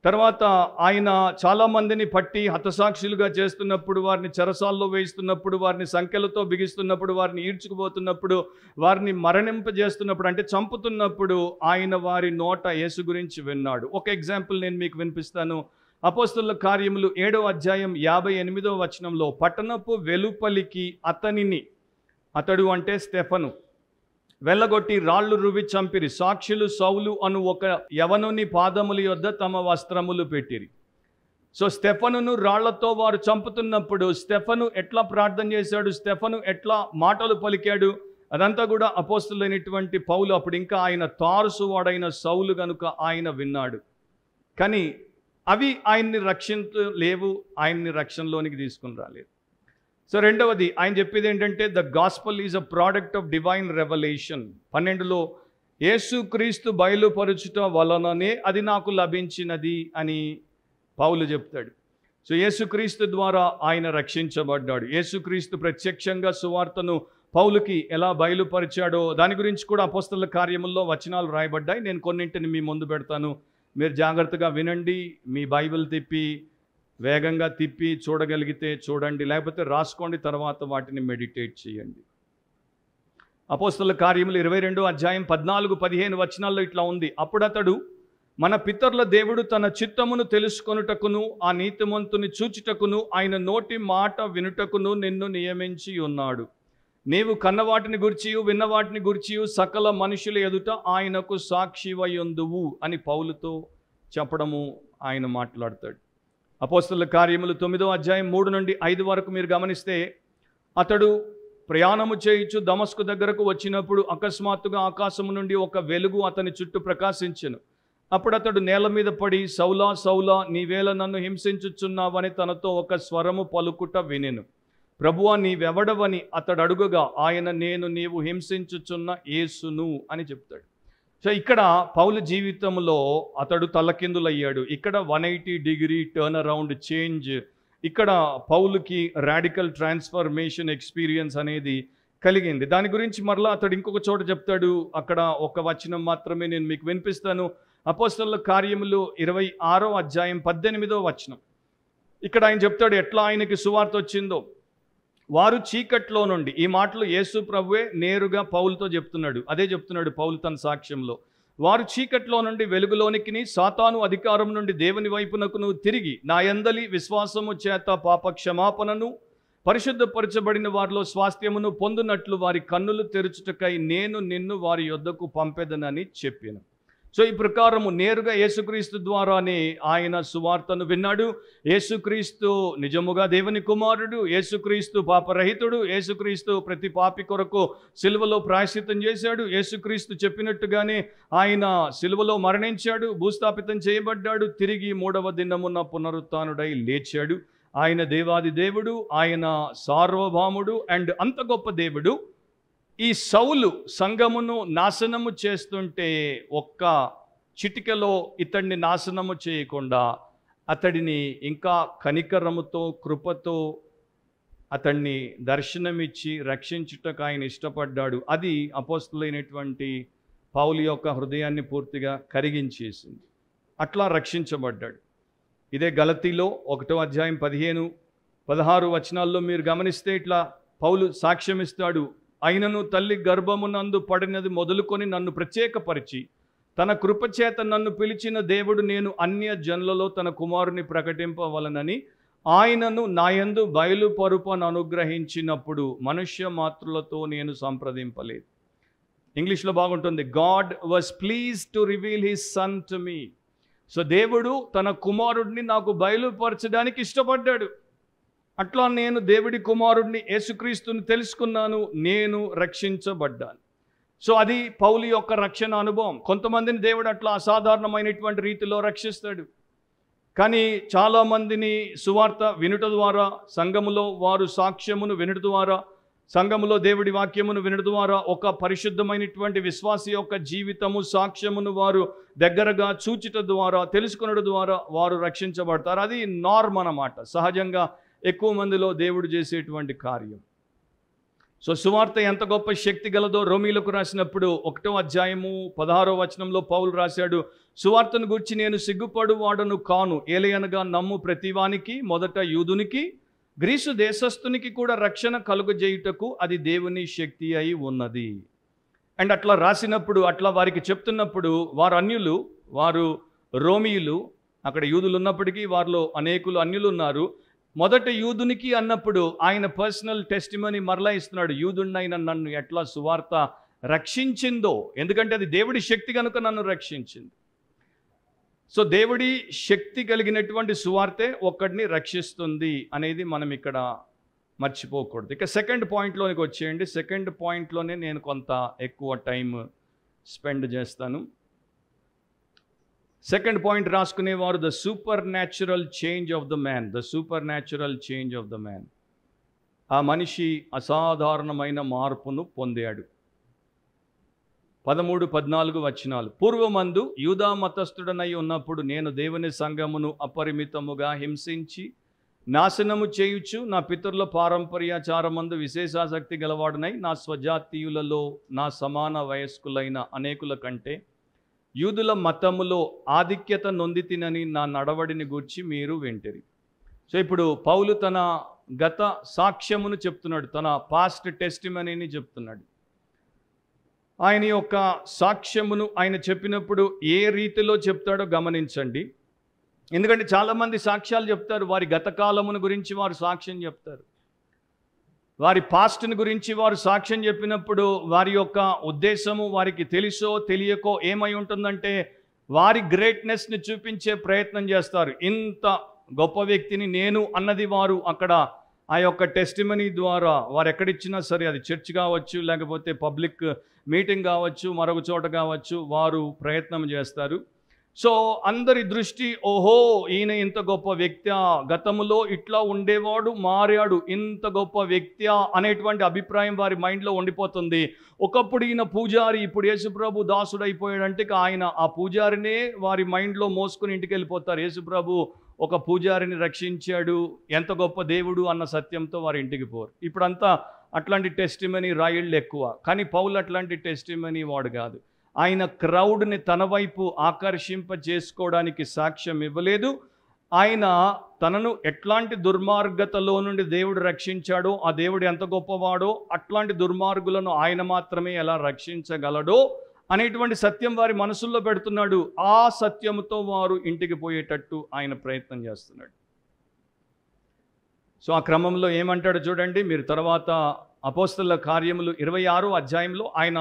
తర్వాత ఆయన చాలామందిని పట్టి హతసాక్షులుగా చేస్తున్నప్పుడు, వారిని చెరసాల్లో వేయిస్తున్నప్పుడు, వారిని సంఖ్యలతో బిగిస్తున్నప్పుడు, వారిని ఈడ్చుకుపోతున్నప్పుడు, వారిని మరణింపజేస్తున్నప్పుడు, అంటే చంపుతున్నప్పుడు ఆయన వారి నోట యేసు గురించి విన్నాడు. ఒక ఎగ్జాంపుల్ నేను మీకు వినిపిస్తాను. అపోస్తలుల కార్యములు 7వ అధ్యాయం 58వ వచనంలో, పట్టణపు వెలుపలికి అతడు అంటే స్టెఫను వెళ్ళగొట్టి రాళ్ళు రువి చంపిరి. సాక్షులు సౌలు అను ఒక యవనుని పాదముల యొద్ద తమ వస్త్రములు పెట్టిరి. సో స్టెఫనును రాళ్లతో వారు చంపుతున్నప్పుడు స్టెఫను ఎట్లా ప్రార్థన చేశాడు, స్టెఫను ఎట్లా మాటలు పలికాడు, అదంతా కూడా అపోస్తలుడైనటువంటి పౌలు, అప్పుడు ఇంకా ఆయన తారుసు వాడైన సౌలు గనుక ఆయన విన్నాడు. కానీ అవి ఆయన్ని రక్షించలేవు, ఆయన్ని రక్షణలోనికి తీసుకుని రాలేదు. సో రెండవది ఆయన చెప్పేది ఏంటంటే, the gospel is a product of divine revelation. 12లో యేసుక్రీస్తు బయలుపరుచుట వలననే అది నాకు లభించినది అని పౌలు చెప్తాడు. సో యేసుక్రీస్తు ద్వారా ఆయన రక్షించబడ్డాడు. యేసుక్రీస్తు ప్రత్యక్షంగా సువార్తను పౌలుకి ఎలా బయలుపరిచాడో దాని గురించి కూడా అపోస్తలుల కార్యముల్లో వచనాలు రాయబడ్డాయి. నేను కొన్నింటిని మీ ముందు పెడతాను, మీరు జాగ్రత్తగా వినండి. మీ బైబిల్ వేగంగా తిప్పి చూడగలిగితే చూడండి, లేకపోతే రాసుకోండి, తర్వాత వాటిని మెడిటేట్ చేయండి. అపోస్తలుల కార్యములు 22వ అధ్యాయం 14-15 వచనాల్లో ఇట్లా ఉంది. అప్పుడు అతడు, మన పితరుల దేవుడు తన చిత్తమును తెలుసుకొనుటకును ఆ నీతిమంతుని చూచుటకును ఆయన నోటి మాట వినుటకును నిన్ను నియమించి ఉన్నాడు. నీవు కన్నవాటిని గుర్చియు విన్నవాటిని గుర్చియు సకల మనుషుల ఎదుట ఆయనకు సాక్షివయుందువు అని పౌలుతో చెప్పడము ఆయన మాట్లాడతాడు. అపోస్తలుల కార్యములు 9వ అధ్యాయం 3-5 వరకు మీరు గమనిస్తే, అతడు ప్రయాణము చేయుచు దమస్కు దగ్గరకు వచ్చినప్పుడు అకస్మాత్తుగా ఆకాశము నుండి ఒక వెలుగు అతని చుట్టూ ప్రకాశించెను. అప్పుడు అతడు నేల మీద పడి, సౌలా సౌలా నీవేళ నన్ను హింసించుచున్నావని తనతో ఒక స్వరము పలుకుట వినెను. ప్రభువా నీవెవడవని అతడు అడుగగా ఆయన, నేను నీవు హింసించుచున్న యేసును అని చెప్తాడు. సో ఇక్కడ పౌలు జీవితంలో అతడు తలకిందులయ్యాడు. ఇక్కడ 180 డిగ్రీ టర్న్ అరౌండ్ చేంజ్. ఇక్కడ పౌలుకి రాడికల్ ట్రాన్స్ఫర్మేషన్ ఎక్స్పీరియన్స్ అనేది కలిగింది. దాని గురించి మరలా అతడు ఇంకొక చోట చెప్తాడు. అక్కడ ఒక వచనం మాత్రమే నేను మీకు వినిపిస్తాను. అపోస్తలుల కార్యములు 26వ అధ్యాయం 18వ వచనం. ఇక్కడ ఆయన చెప్తాడు ఎట్లా ఆయనకి సువార్త వచ్చిందో. వారు చీకట్లో నుండి, ఈ మాటలు యేసు ప్రభువే నేరుగా పౌలుతో చెప్తున్నాడు. అదే చెప్తున్నాడు పౌలు తన సాక్ష్యంలో. వారు చీకట్లో నుండి వెలుగులోనికి, సాతాను అధికారం నుండి దేవుని వైపునకును తిరిగి నా యందలి విశ్వాసము చేత పాప క్షమాపణను పరిశుద్ధపరచబడిన వారిలో స్వాస్థ్యమును పొందునట్లు వారి కన్నులు తెరుచుటకై నేను నిన్ను వారి యొద్దకు పంపెదనని చెప్పాను. సో ఈ ప్రకారము నేరుగా యేసుక్రీస్తు ద్వారానే ఆయన సువార్తను విన్నాడు. యేసుక్రీస్తు నిజముగా దేవుని కుమారుడు, యేసుక్రీస్తు పాపరహితుడు, యేసుక్రీస్తు ప్రతి పాపి కొరకు సిలువలో ప్రాయశ్చిత్తం చేశాడు, యేసుక్రీస్తు చెప్పినట్టుగానే ఆయన సిలువలో మరణించాడు, భూస్థాపితం చేయబడ్డాడు, తిరిగి 3వ దినమున పునరుత్థానుడై లేచాడు. ఆయన దేవాది దేవుడు, ఆయన సార్వభౌముడు అండ్ అంత గొప్ప దేవుడు. ఈ సౌలు సంఘమును నాశనము చేస్తుంటే ఒక్క చిటికలో ఇతడిని నాశనము చేయకుండా అతడిని ఇంకా కనికరముతో కృపతో అతన్ని దర్శనమిచ్చి రక్షించుటకు ఆయన ఇష్టపడ్డాడు. అది అపోస్తలులైనటువంటి పౌలు యొక్క హృదయాన్ని పూర్తిగా కరిగించేసింది. అట్లా రక్షించబడ్డాడు. ఇదే గలతీలో 1వ అధ్యాయం 15-16 వచనాల్లో మీరు గమనిస్తే ఇట్లా పౌలు సాక్ష్యం ఇస్తాడు. అయినను తల్లి గర్భమునందు పడినది మొదలుకొని నన్ను ప్రత్యేకపరిచి తన కృపచేత నన్ను పిలిచిన దేవుడు నేను అన్య జనులలో తన కుమారుని ప్రకటింపవలనని ఆయనను నాయందు బయలుపరుపను అనుగ్రహించినప్పుడు మనుష్య మాతృలతో నేను సంప్రదింపలేదు. ఇంగ్లీష్లో బాగుంటుంది, God was pleased to reveal his son to me. So దేవుడు తన కుమారుడిని నాకు బయలుపరచడానికి ఇష్టపడ్డాడు. అట్లా నేను దేవుడి కుమారుడిని యేసుక్రీస్తుని తెలుసుకున్నాను, నేను రక్షించబడ్డాను. సో అది పౌలు యొక్క రక్షణ అనుభవం. కొంతమందిని దేవుడు అట్లా అసాధారణమైనటువంటి రీతిలో రక్షిస్తాడు. కానీ చాలామందిని సువార్త వినుట ద్వారా, సంఘములో వారు సాక్ష్యమును వినుట ద్వారా, సంఘములో దేవుడి వాక్యమును వినడం ద్వారా ఒక పరిశుద్ధమైనటువంటి విశ్వాసి యొక్క జీవితము సాక్ష్యమును వారు దగ్గరగా చూచుట ద్వారా, తెలుసుకునడం ద్వారా వారు రక్షించబడతారు. అది నార్మ్ అన్నమాట, సహజంగా ఎక్కువ మందిలో దేవుడు చేసేటువంటి కార్యం. సో సువార్త ఎంత గొప్ప శక్తి గలదో రోమీలకు రాసినప్పుడు 1వ అధ్యాయము 16వ వచనంలో పౌలు రాశాడు, సువార్తను గురించి నేను సిగ్గుపడు వాడను కాను, ఏలయనగా నమ్ము ప్రతివానికి, మొదట యూదునికి గ్రీసు దేశస్థునికి కూడా రక్షణ కలుగజేయుటకు అది దేవుని శక్తి అయి ఉన్నది. అండ్ అట్లా రాసినప్పుడు, అట్లా వారికి చెప్తున్నప్పుడు వారు అన్యులు, వారు రోమీయులు, అక్కడ యూదులు ఉన్నప్పటికీ వారిలో అనేకులు అన్యులు ఉన్నారు. మొదట యూదునికి అన్నప్పుడు ఆయన పర్సనల్ టెస్టిమనీ మరలా ఇస్తున్నాడు. యూదుడినైన నన్ను ఎట్లా సువార్త రక్షించిందో, ఎందుకంటే అది దేవుడి శక్తి కనుక నన్ను రక్షించింది. సో దేవుడి శక్తి కలిగినటువంటి సువార్తే ఒక్కడిని రక్షిస్తుంది అనేది మనం ఇక్కడ మర్చిపోకూడదు. ఇక సెకండ్ పాయింట్లోనికి వచ్చేయండి. సెకండ్ పాయింట్లోనే నేను కొంత ఎక్కువ టైం స్పెండ్ చేస్తాను. సెకండ్ పాయింట్ రాసుకునేవారు the supernatural change of the man. The supernatural change of the man. ఆ మనిషి అసాధారణమైన మార్పును పొందాడు. 13-14 వచనాలు. పూర్వమందు యూదా మతస్థుడనై ఉన్నప్పుడు నేను దేవుని సంఘమును అపరిమితముగా హింసించి నాశనము చేయుచు నా పితరుల పారంపర్యాచారమందు విశేషాసక్తి గలవాడునై నా స్వజాతీయులలో నా సమాన వయస్కులైన అనేకుల కంటే యూదుల మతములో ఆధిక్యత నొందితినని నా నడవడిని గూర్చి మీరు వింటిరి. సో ఇప్పుడు పౌలు తన గత సాక్ష్యమును చెప్తున్నాడు, తన పాస్ట్ టెస్టిమనీని చెప్తున్నాడు. ఆయన యొక్క సాక్ష్యమును ఆయన చెప్పినప్పుడు ఏ రీతిలో చెప్తాడో గమనించండి. ఎందుకంటే చాలామంది సాక్ష్యాలు చెప్తారు, వారి గత కాలమును గురించి వారు సాక్ష్యం చెప్తారు, వారి పాస్ట్ని గురించి వారు సాక్ష్యం చెప్పినప్పుడు వారి యొక్క ఉద్దేశము వారికి తెలుసో తెలియకో ఏమై ఉంటుందంటే వారి గ్రేట్నెస్ని చూపించే ప్రయత్నం చేస్తారు. ఇంత గొప్ప వ్యక్తిని నేను అన్నది వారు అక్కడ ఆ యొక్క టెస్టిమనీ ద్వారా వారు ఎక్కడిచ్చినా సరే, అది చర్చ్ కావచ్చు, లేకపోతే పబ్లిక్ మీటింగ్ కావచ్చు, మరొక చోట కావచ్చు, వారు ప్రయత్నం చేస్తారు. సో అందరి దృష్టి, ఓహో ఈయన ఇంత గొప్ప వ్యక్తి, గతంలో ఇట్లా ఉండేవాడు మారాడు, ఇంత గొప్ప వ్యక్తి అనేటువంటి అభిప్రాయం వారి మైండ్లో ఉండిపోతుంది. ఒకప్పుడు ఈయన పూజారి, ఇప్పుడు యేసుప్రభు దాసుడు అయిపోయాడంటే ఆయన ఆ పూజారినే వారి మైండ్లో మోసుకుని ఇంటికి వెళ్ళిపోతారు. యేసుప్రభు ఒక పూజారిని రక్షించాడు, ఎంత గొప్ప దేవుడు అన్న సత్యంతో వారి ఇంటికి పోరు. ఇప్పుడంతా అట్లాంటి టెస్టిమనీ రాయిళ్ళు ఎక్కువ, కానీ పౌలు అట్లాంటి టెస్టిమనీ వాడు కాదు. ఆయన క్రౌడ్ని తన వైపు ఆకర్షింప చేసుకోవడానికి సాక్ష్యం ఇవ్వలేదు. ఆయన తనను ఎట్లాంటి దుర్మార్గతలో నుండి దేవుడు రక్షించాడో, ఆ దేవుడు ఎంత గొప్పవాడో, అట్లాంటి దుర్మార్గులను ఆయన మాత్రమే ఎలా రక్షించగలడో అనేటువంటి సత్యం వారి మనసుల్లో పెడుతున్నాడు. ఆ సత్యంతో వారు ఇంటికి పోయేటట్టు ఆయన ప్రయత్నం చేస్తున్నాడు. సో ఆ క్రమంలో ఏమంటాడు చూడండి, మీరు తర్వాత అపోస్తలుల కార్యములు 26వ అధ్యాయంలో ఆయన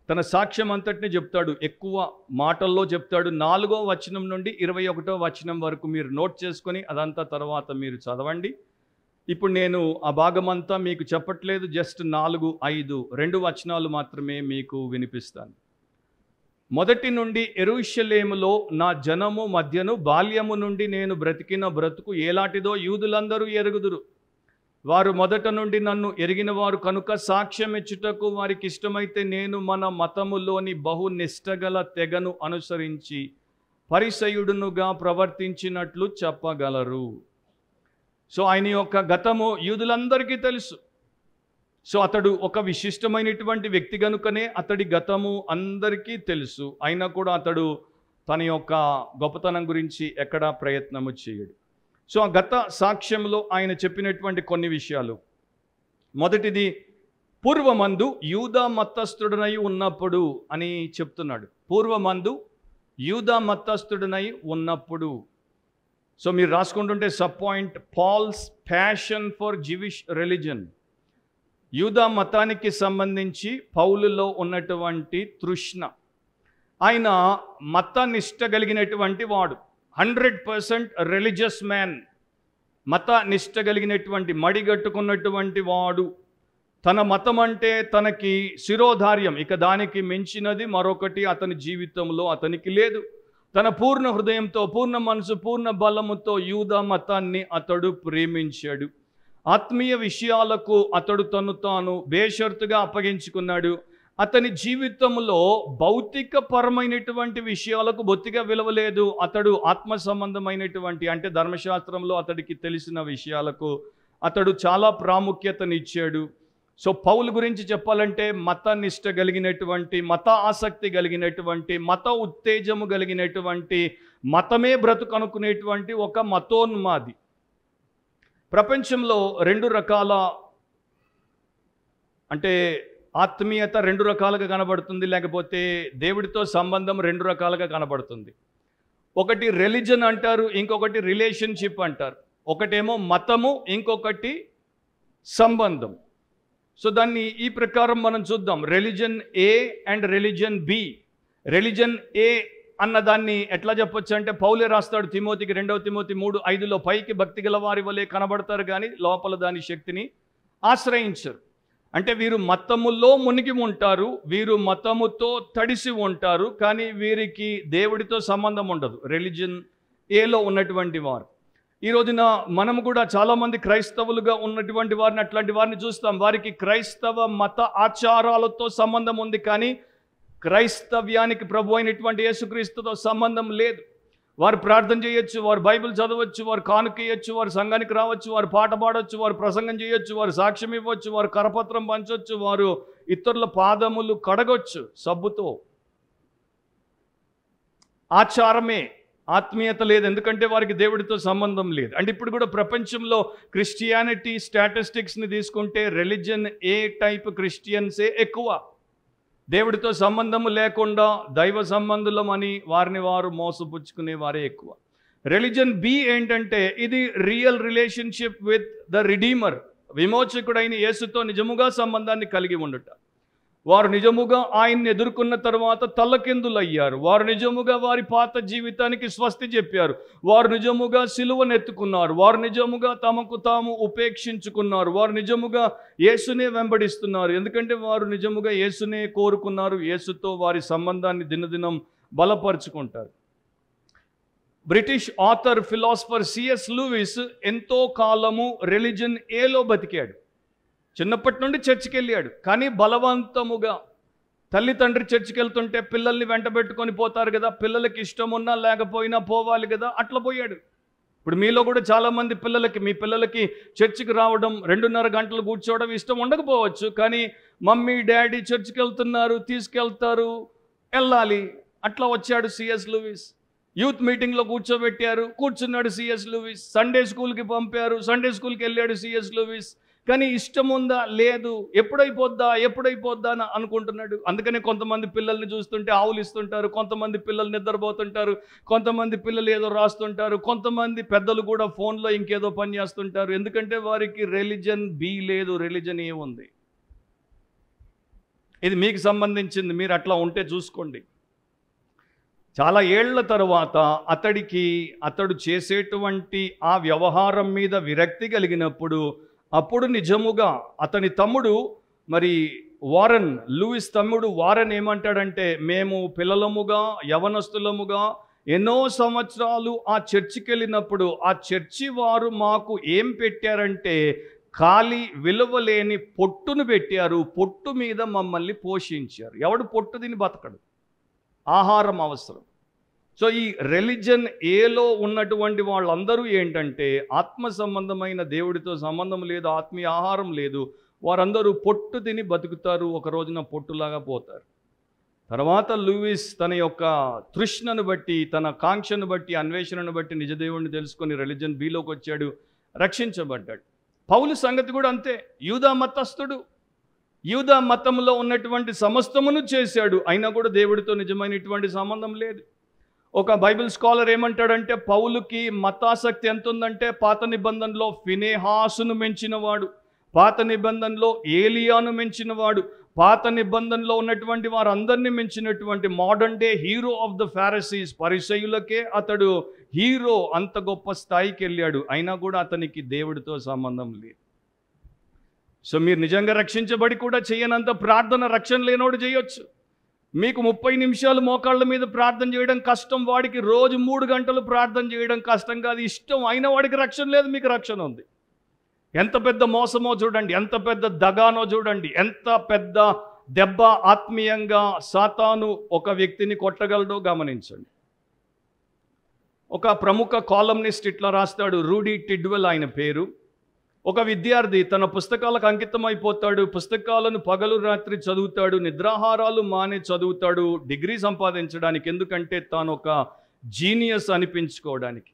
తన సాక్ష్యం అంతటిని చెప్తాడు, ఎక్కువ మాటల్లో చెప్తాడు. 4వ వచనం నుండి 21వ వచనం వరకు మీరు నోట్ చేసుకొని అదంతా తర్వాత మీరు చదవండి. ఇప్పుడు నేను ఆ భాగమంతా మీకు చెప్పట్లేదు, జస్ట్ 4, 5 2 వచనాలు మాత్రమే మీకు వినిపిస్తాను. మొదటి నుండి యెరూషలేములో నా జనము మధ్యను బాల్యము నుండి నేను బ్రతికిన బ్రతుకు ఏలాంటిదో యూదులందరూ ఎరుగుదురు. వారు మొదట నుండి నన్ను ఎరిగిన వారు కనుక సాక్ష్యమిచ్చుటకు వారికి ఇష్టమైతే నేను మన మతములోని బహు నిష్టగల తెగను అనుసరించి పరిసయుడునుగా ప్రవర్తించినట్లు చెప్పగలరు. సో ఆయన యొక్క గతము యూదులందరికీ తెలుసు. సో అతడు ఒక విశిష్టమైనటువంటి వ్యక్తి కనుకనే అతడి గతము అందరికీ తెలుసు. అయినా కూడా అతడు తన యొక్క గొప్పతనం గురించి ఎక్కడా ప్రయత్నము చేయడు. సో ఆ గత సాక్ష్యంలో ఆయన చెప్పినటువంటి కొన్ని విషయాలు. మొదటిది, పూర్వమందు యూదా మతస్థుడనై ఉన్నప్పుడు అని చెప్తున్నాడు. పూర్వమందు యూదా మతస్థుడనై ఉన్నప్పుడు. సో మీరు రాసుకుంటుంటే sub point, Paul's passion for Jewish religion. యూదా మతానికి సంబంధించి పౌలులో ఉన్నటువంటి తృష్ణ. ఆయన మత నిష్ట కలిగినటువంటి వాడు, 100% రిలీజియస్ మ్యాన్. మత నిష్ట కలిగినటువంటి, మడిగట్టుకున్నటువంటి వాడు. తన మతం అంటే తనకి శిరోధార్యం, ఇక దానికి మించినది మరొకటి అతని జీవితంలో అతనికి లేదు. తన పూర్ణ హృదయంతో, పూర్ణ మనసు, పూర్ణ బలముతో యూదా మతాన్ని అతడు ప్రేమించాడు. ఆత్మీయ విషయాలకు అతడు తను తాను బేషరతుగా అప్పగించుకున్నాడు. అతని జీవితంలో భౌతిక పరమైనటువంటి విషయాలకు బొత్తిగా విలువలేదు. అతడు ఆత్మ సంబంధమైనటువంటి, అంటే ధర్మశాస్త్రంలో అతడికి తెలిసిన విషయాలకు అతడు చాలా ప్రాముఖ్యతనిచ్చాడు. సో పౌలు గురించి చెప్పాలంటే మత నిష్ట కలిగినటువంటి, మత ఆసక్తి కలిగినటువంటి, మత ఉత్తేజము కలిగినటువంటి, మతమే బ్రతుకు అనుకునేటువంటి ఒక మతోన్మాది. ప్రపంచంలో రెండు రకాల, అంటే ఆత్మీయత రెండు రకాలుగా కనబడుతుంది, లేకపోతే దేవుడితో సంబంధం రెండు రకాలుగా కనబడుతుంది. ఒకటి రిలీజన్ అంటారు, ఇంకొకటి రిలేషన్షిప్ అంటారు. ఒకటేమో మతము, ఇంకొకటి సంబంధం. సో దాన్ని ఈ ప్రకారం మనం చూద్దాం. Religion A and religion B. Religion A అన్నదాన్ని ఎట్లా చెప్పొచ్చు అంటే, పౌలే రాస్తాడు తిమోతికి, 2 తిమోతి 3:5, పైకి భక్తి గల వారి వలె కనబడతారు కానీ లోపల దాని శక్తిని ఆశ్రయించరు. అంటే వీరు మతములో మునిగి ఉంటారు, వీరు మతముతో తడిసి ఉంటారు, కానీ వీరికి దేవుడితో సంబంధం ఉండదు. రిలీజన్ ఏలో ఉన్నటువంటి వారు. ఈ రోజున మనం కూడా చాలామంది క్రైస్తవులుగా ఉన్నటువంటి వారిని, అట్లాంటి వారిని చూస్తాం. వారికి క్రైస్తవ మత ఆచారాలతో సంబంధం ఉంది, కానీ క్రైస్తవ్యానికి ప్రభు అయినటువంటి యేసుక్రీస్తుతో సంబంధం లేదు. వారు ప్రార్థన చేయొచ్చు, వారు బైబిల్ చదవచ్చు, వారు కానుకేయచ్చు, వారు సంఘానికి రావచ్చు, వారు పాట పాడవచ్చు, వారు ప్రసంగం చేయొచ్చు, వారు సాక్ష్యం ఇవ్వచ్చు, వారు కరపత్రం పంచవచ్చు, వారు ఇతరుల పాదములు కడగొచ్చు సబ్బుతో. ఆచారమే, ఆత్మీయత లేదు, ఎందుకంటే వారికి దేవుడితో సంబంధం లేదు. అంటే ఇప్పుడు కూడా ప్రపంచంలో క్రిస్టియానిటీ స్టాటిస్టిక్స్ని తీసుకుంటే రిలీజన్ ఏ టైప్ క్రిస్టియన్సే ఎక్కువ. దేవుడితో సంబంధము లేకుండా దైవ సంబంధులమని వారిని వారు మోసపుచ్చుకునే వారే ఎక్కువ. రిలీజన్ బి ఏంటంటే, ఇది real relationship with the redeemer, విమోచకుడైన యేసుతో నిజముగా సంబంధాన్ని కలిగి ఉండుట. వారు నిజముగా ఆయన్ని ఎదుర్కొన్న తర్వాత తల్లకిందులయ్యారు. వారు నిజముగా వారి పాత జీవితానికి స్వస్తి చెప్పారు. వారు నిజముగా సిలువనెత్తుకున్నారు. వారు నిజముగా తమకు తాము ఉపేక్షించుకున్నారు. వారు నిజముగా యేసునే వెంబడిస్తున్నారు, ఎందుకంటే వారు నిజముగా యేసునే కోరుకున్నారు. యేసుతో వారి సంబంధాన్ని దినదినం బలపరుచుకుంటారు. British author, philosopher CS Lewis ఎంతో కాలము రిలీజన్ ఏలో బతికాడు. చిన్నప్పటి నుండి చర్చికి వెళ్ళాడు, కానీ బలవంతముగా తల్లి తండ్రి చర్చికి వెళ్తుంటే పిల్లల్ని వెంట పెట్టుకొని పోతారు కదా, పిల్లలకి ఇష్టం ఉన్నా లేకపోయినా పోవాలి కదా, అట్లా పోయాడు. ఇప్పుడు మీలో కూడా చాలామంది మీ పిల్లలకి చర్చికి రావడం, 2.5 గంటలు కూర్చోవడం ఇష్టం ఉండకపోవచ్చు, కానీ మమ్మీ డాడీ చర్చికి వెళ్తున్నారు, తీసుకెళ్తారు, వెళ్ళాలి. అట్లా వచ్చాడు సిఎస్ లూయిస్. యూత్ మీటింగ్లో కూర్చున్నాడు సిఎస్ లూయిస్. సండే స్కూల్కి పంపారు, సండే స్కూల్కి వెళ్ళాడు సిఎస్ లూయిస్. కానీ ఇష్టం ఉందా, లేదు, ఎప్పుడైపోద్దా అని అనుకుంటున్నాడు. అందుకనే కొంతమంది పిల్లల్ని చూస్తుంటే ఆవులిస్తుంటారు, కొంతమంది పిల్లలు నిద్రపోతుంటారు, కొంతమంది పిల్లలు ఏదో రాస్తుంటారు, కొంతమంది పెద్దలు కూడా ఫోన్లో ఇంకేదో పని చేస్తుంటారు. ఎందుకంటే వారికి రిలీజన్ బి లేదు, రిలీజన్ ఏ ఉంది. ఇది మీకు సంబంధించింది, మీరు అట్లా ఉంటే చూసుకోండి. చాలా ఏళ్ల తర్వాత అతడు చేసేటువంటి ఆ వ్యవహారం మీద విరక్తి కలిగినప్పుడు, అప్పుడు నిజముగా అతని తమ్ముడు మరి వారన్, లూయిస్ తమ్ముడు వారన్ ఏమంటాడంటే, మేము పిల్లలముగా యవనస్తులముగా ఎన్నో సంవత్సరాలు ఆ చర్చికి వెళ్ళినప్పుడు ఆ చర్చి వారు మాకు ఏం పెట్టారంటే ఖాళీ విలువలేని పొట్టును పెట్టారు. పొట్టు మీద మమ్మల్ని పోషించారు. ఎవడు పొట్టు తిని బతకడు, ఆహారం అవసరం. సో ఈ రిలీజన్ ఏలో ఉన్నటువంటి వాళ్ళందరూ ఏంటంటే ఆత్మ సంబంధమైన దేవుడితో సంబంధం లేదు, ఆత్మీయ ఆహారం లేదు. వారందరూ పొట్టు తిని బతుకుతారు, ఒక రోజున పొట్టులాగా పోతారు. తర్వాత లూయిస్ తన యొక్క తృష్ణను బట్టి, తన కాంక్షను బట్టి, అన్వేషణను బట్టి నిజదేవుడిని తెలుసుకొని రిలీజన్ బిలోకి వచ్చాడు, రక్షించబడ్డాడు. పౌలు సంగతి కూడా అంతే. యూదా మతస్థుడు, యూదా మతంలో ఉన్నటువంటి సమస్తమును చేశాడు, అయినా కూడా దేవుడితో నిజమైనటువంటి సంబంధం లేదు. ఒక బైబిల్ స్కాలర్ ఏమంటాడంటే, పౌలుకి మతాసక్తి ఎంత ఉందంటే, పాత నిబంధనలో ఫినెహాసును మించినవాడు, పాత నిబంధనలో ఏలియాను మించినవాడు, పాత నిబంధనలో ఉన్నటువంటి వారందరినీ మించినటువంటి modern day hero of the Pharisees, పరిసయ్యులకే అతడు హీరో. అంత గొప్ప స్థాయికి వెళ్ళాడు, అయినా కూడా అతనికి దేవుడితో సంబంధం లేదు. సో మీరు నిజంగా రక్షించబడి కూడా చేయనంత ప్రార్థన రక్షణ లేనోడు చేయొచ్చు. మీకు 30 నిమిషాలు మోకాళ్ళ మీద ప్రార్థన చేయడం కష్టం, వాడికి రోజు 3 గంటలు ప్రార్థన చేయడం కష్టం కాదు, ఇష్టం. అయినా వాడికి రక్షణ లేదు, మీకు రక్షణ ఉంది. ఎంత పెద్ద మోసమో చూడండి, ఎంత పెద్ద దగానో చూడండి, ఎంత పెద్ద దెబ్బ ఆత్మీయంగా సాతాను ఒక వ్యక్తిని కొట్టగలడో గమనించండి. ఒక ప్రముఖ కాలమ్నిస్ట్ ఇట్లా రాస్తాడు, రూడీ టిడ్వెల్ ఆయన పేరు. ఒక విద్యార్థి తన పుస్తకాలకు అంకితం అయిపోతాడు, పుస్తకాలను పగలు రాత్రి చదువుతాడు, నిద్రాహారాలు మానే చదువుతాడు, డిగ్రీ సంపాదించడానికి. ఎందుకంటే తాను ఒక జీనియస్ అనిపించుకోవడానికి.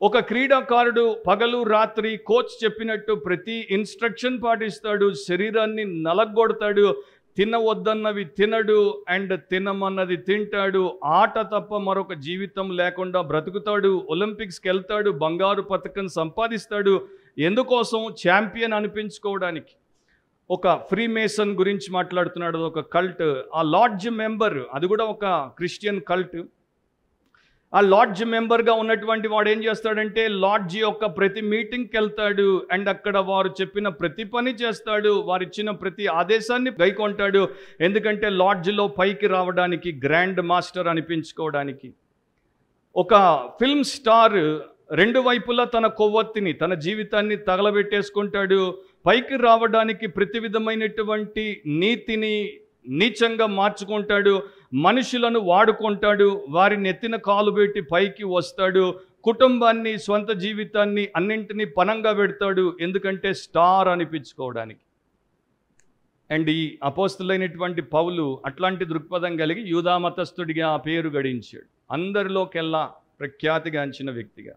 ఒక క్రీడాకారుడు పగలు రాత్రి కోచ్ చెప్పినట్టు ప్రతి ఇన్స్ట్రక్షన్ పాటిస్తాడు, శరీరాన్ని నలగొడతాడు, తినవద్దన్నవి తినడు అండ్ తినమన్నది తింటాడు, ఆట తప్ప మరొక జీవితం లేకుండా బ్రతుకుతాడు, ఒలింపిక్స్కి వెళ్తాడు, బంగారు పతకం సంపాదిస్తాడు. ఎందుకోసం? ఛాంపియన్ అనిపించుకోవడానికి. ఒక ఫ్రీమేసన్ గురించి మాట్లాడుతున్నాడు, ఒక కల్ట్. ఆ లాడ్జ్ మెంబర్, అది కూడా ఒక క్రిస్టియన్ కల్ట్. ఆ లాడ్జ్ మెంబర్గా ఉన్నటువంటి వాడు ఏం చేస్తాడంటే, లాడ్జ్ యొక్క ప్రతి మీటింగ్కి వెళ్తాడు అండ్ అక్కడ వారు చెప్పిన ప్రతి పని చేస్తాడు, వారు ఇచ్చిన ప్రతి ఆదేశాన్ని గైకొంటాడు. ఎందుకంటే లాడ్జ్లో పైకి రావడానికి, గ్రాండ్ మాస్టర్ అనిపించుకోవడానికి. ఒక ఫిల్మ్ స్టార్ 2 వైపులా తన కొవ్వొత్తిని, తన జీవితాన్ని తగలబెట్టేసుకుంటాడు. పైకి రావడానికి ప్రతి విధమైనటువంటి నీతిని నీచంగా మార్చుకుంటాడు, మనుషులను వాడుకుంటాడు, వారి నెత్తిన కాలు పెట్టి పైకి వస్తాడు, కుటుంబాన్ని, స్వంత జీవితాన్ని అన్నింటినీ పనంగా పెడతాడు. ఎందుకంటే స్టార్ అనిపించుకోవడానికి. అండ్ ఈ అపోస్తులైనటువంటి పౌలు అట్లాంటి దృక్పథం కలిగి యూదా మతస్థుడిగా ఆ పేరు గడించాడు, అందరిలోకెల్లా ప్రఖ్యాతిగాంచిన వ్యక్తిగా.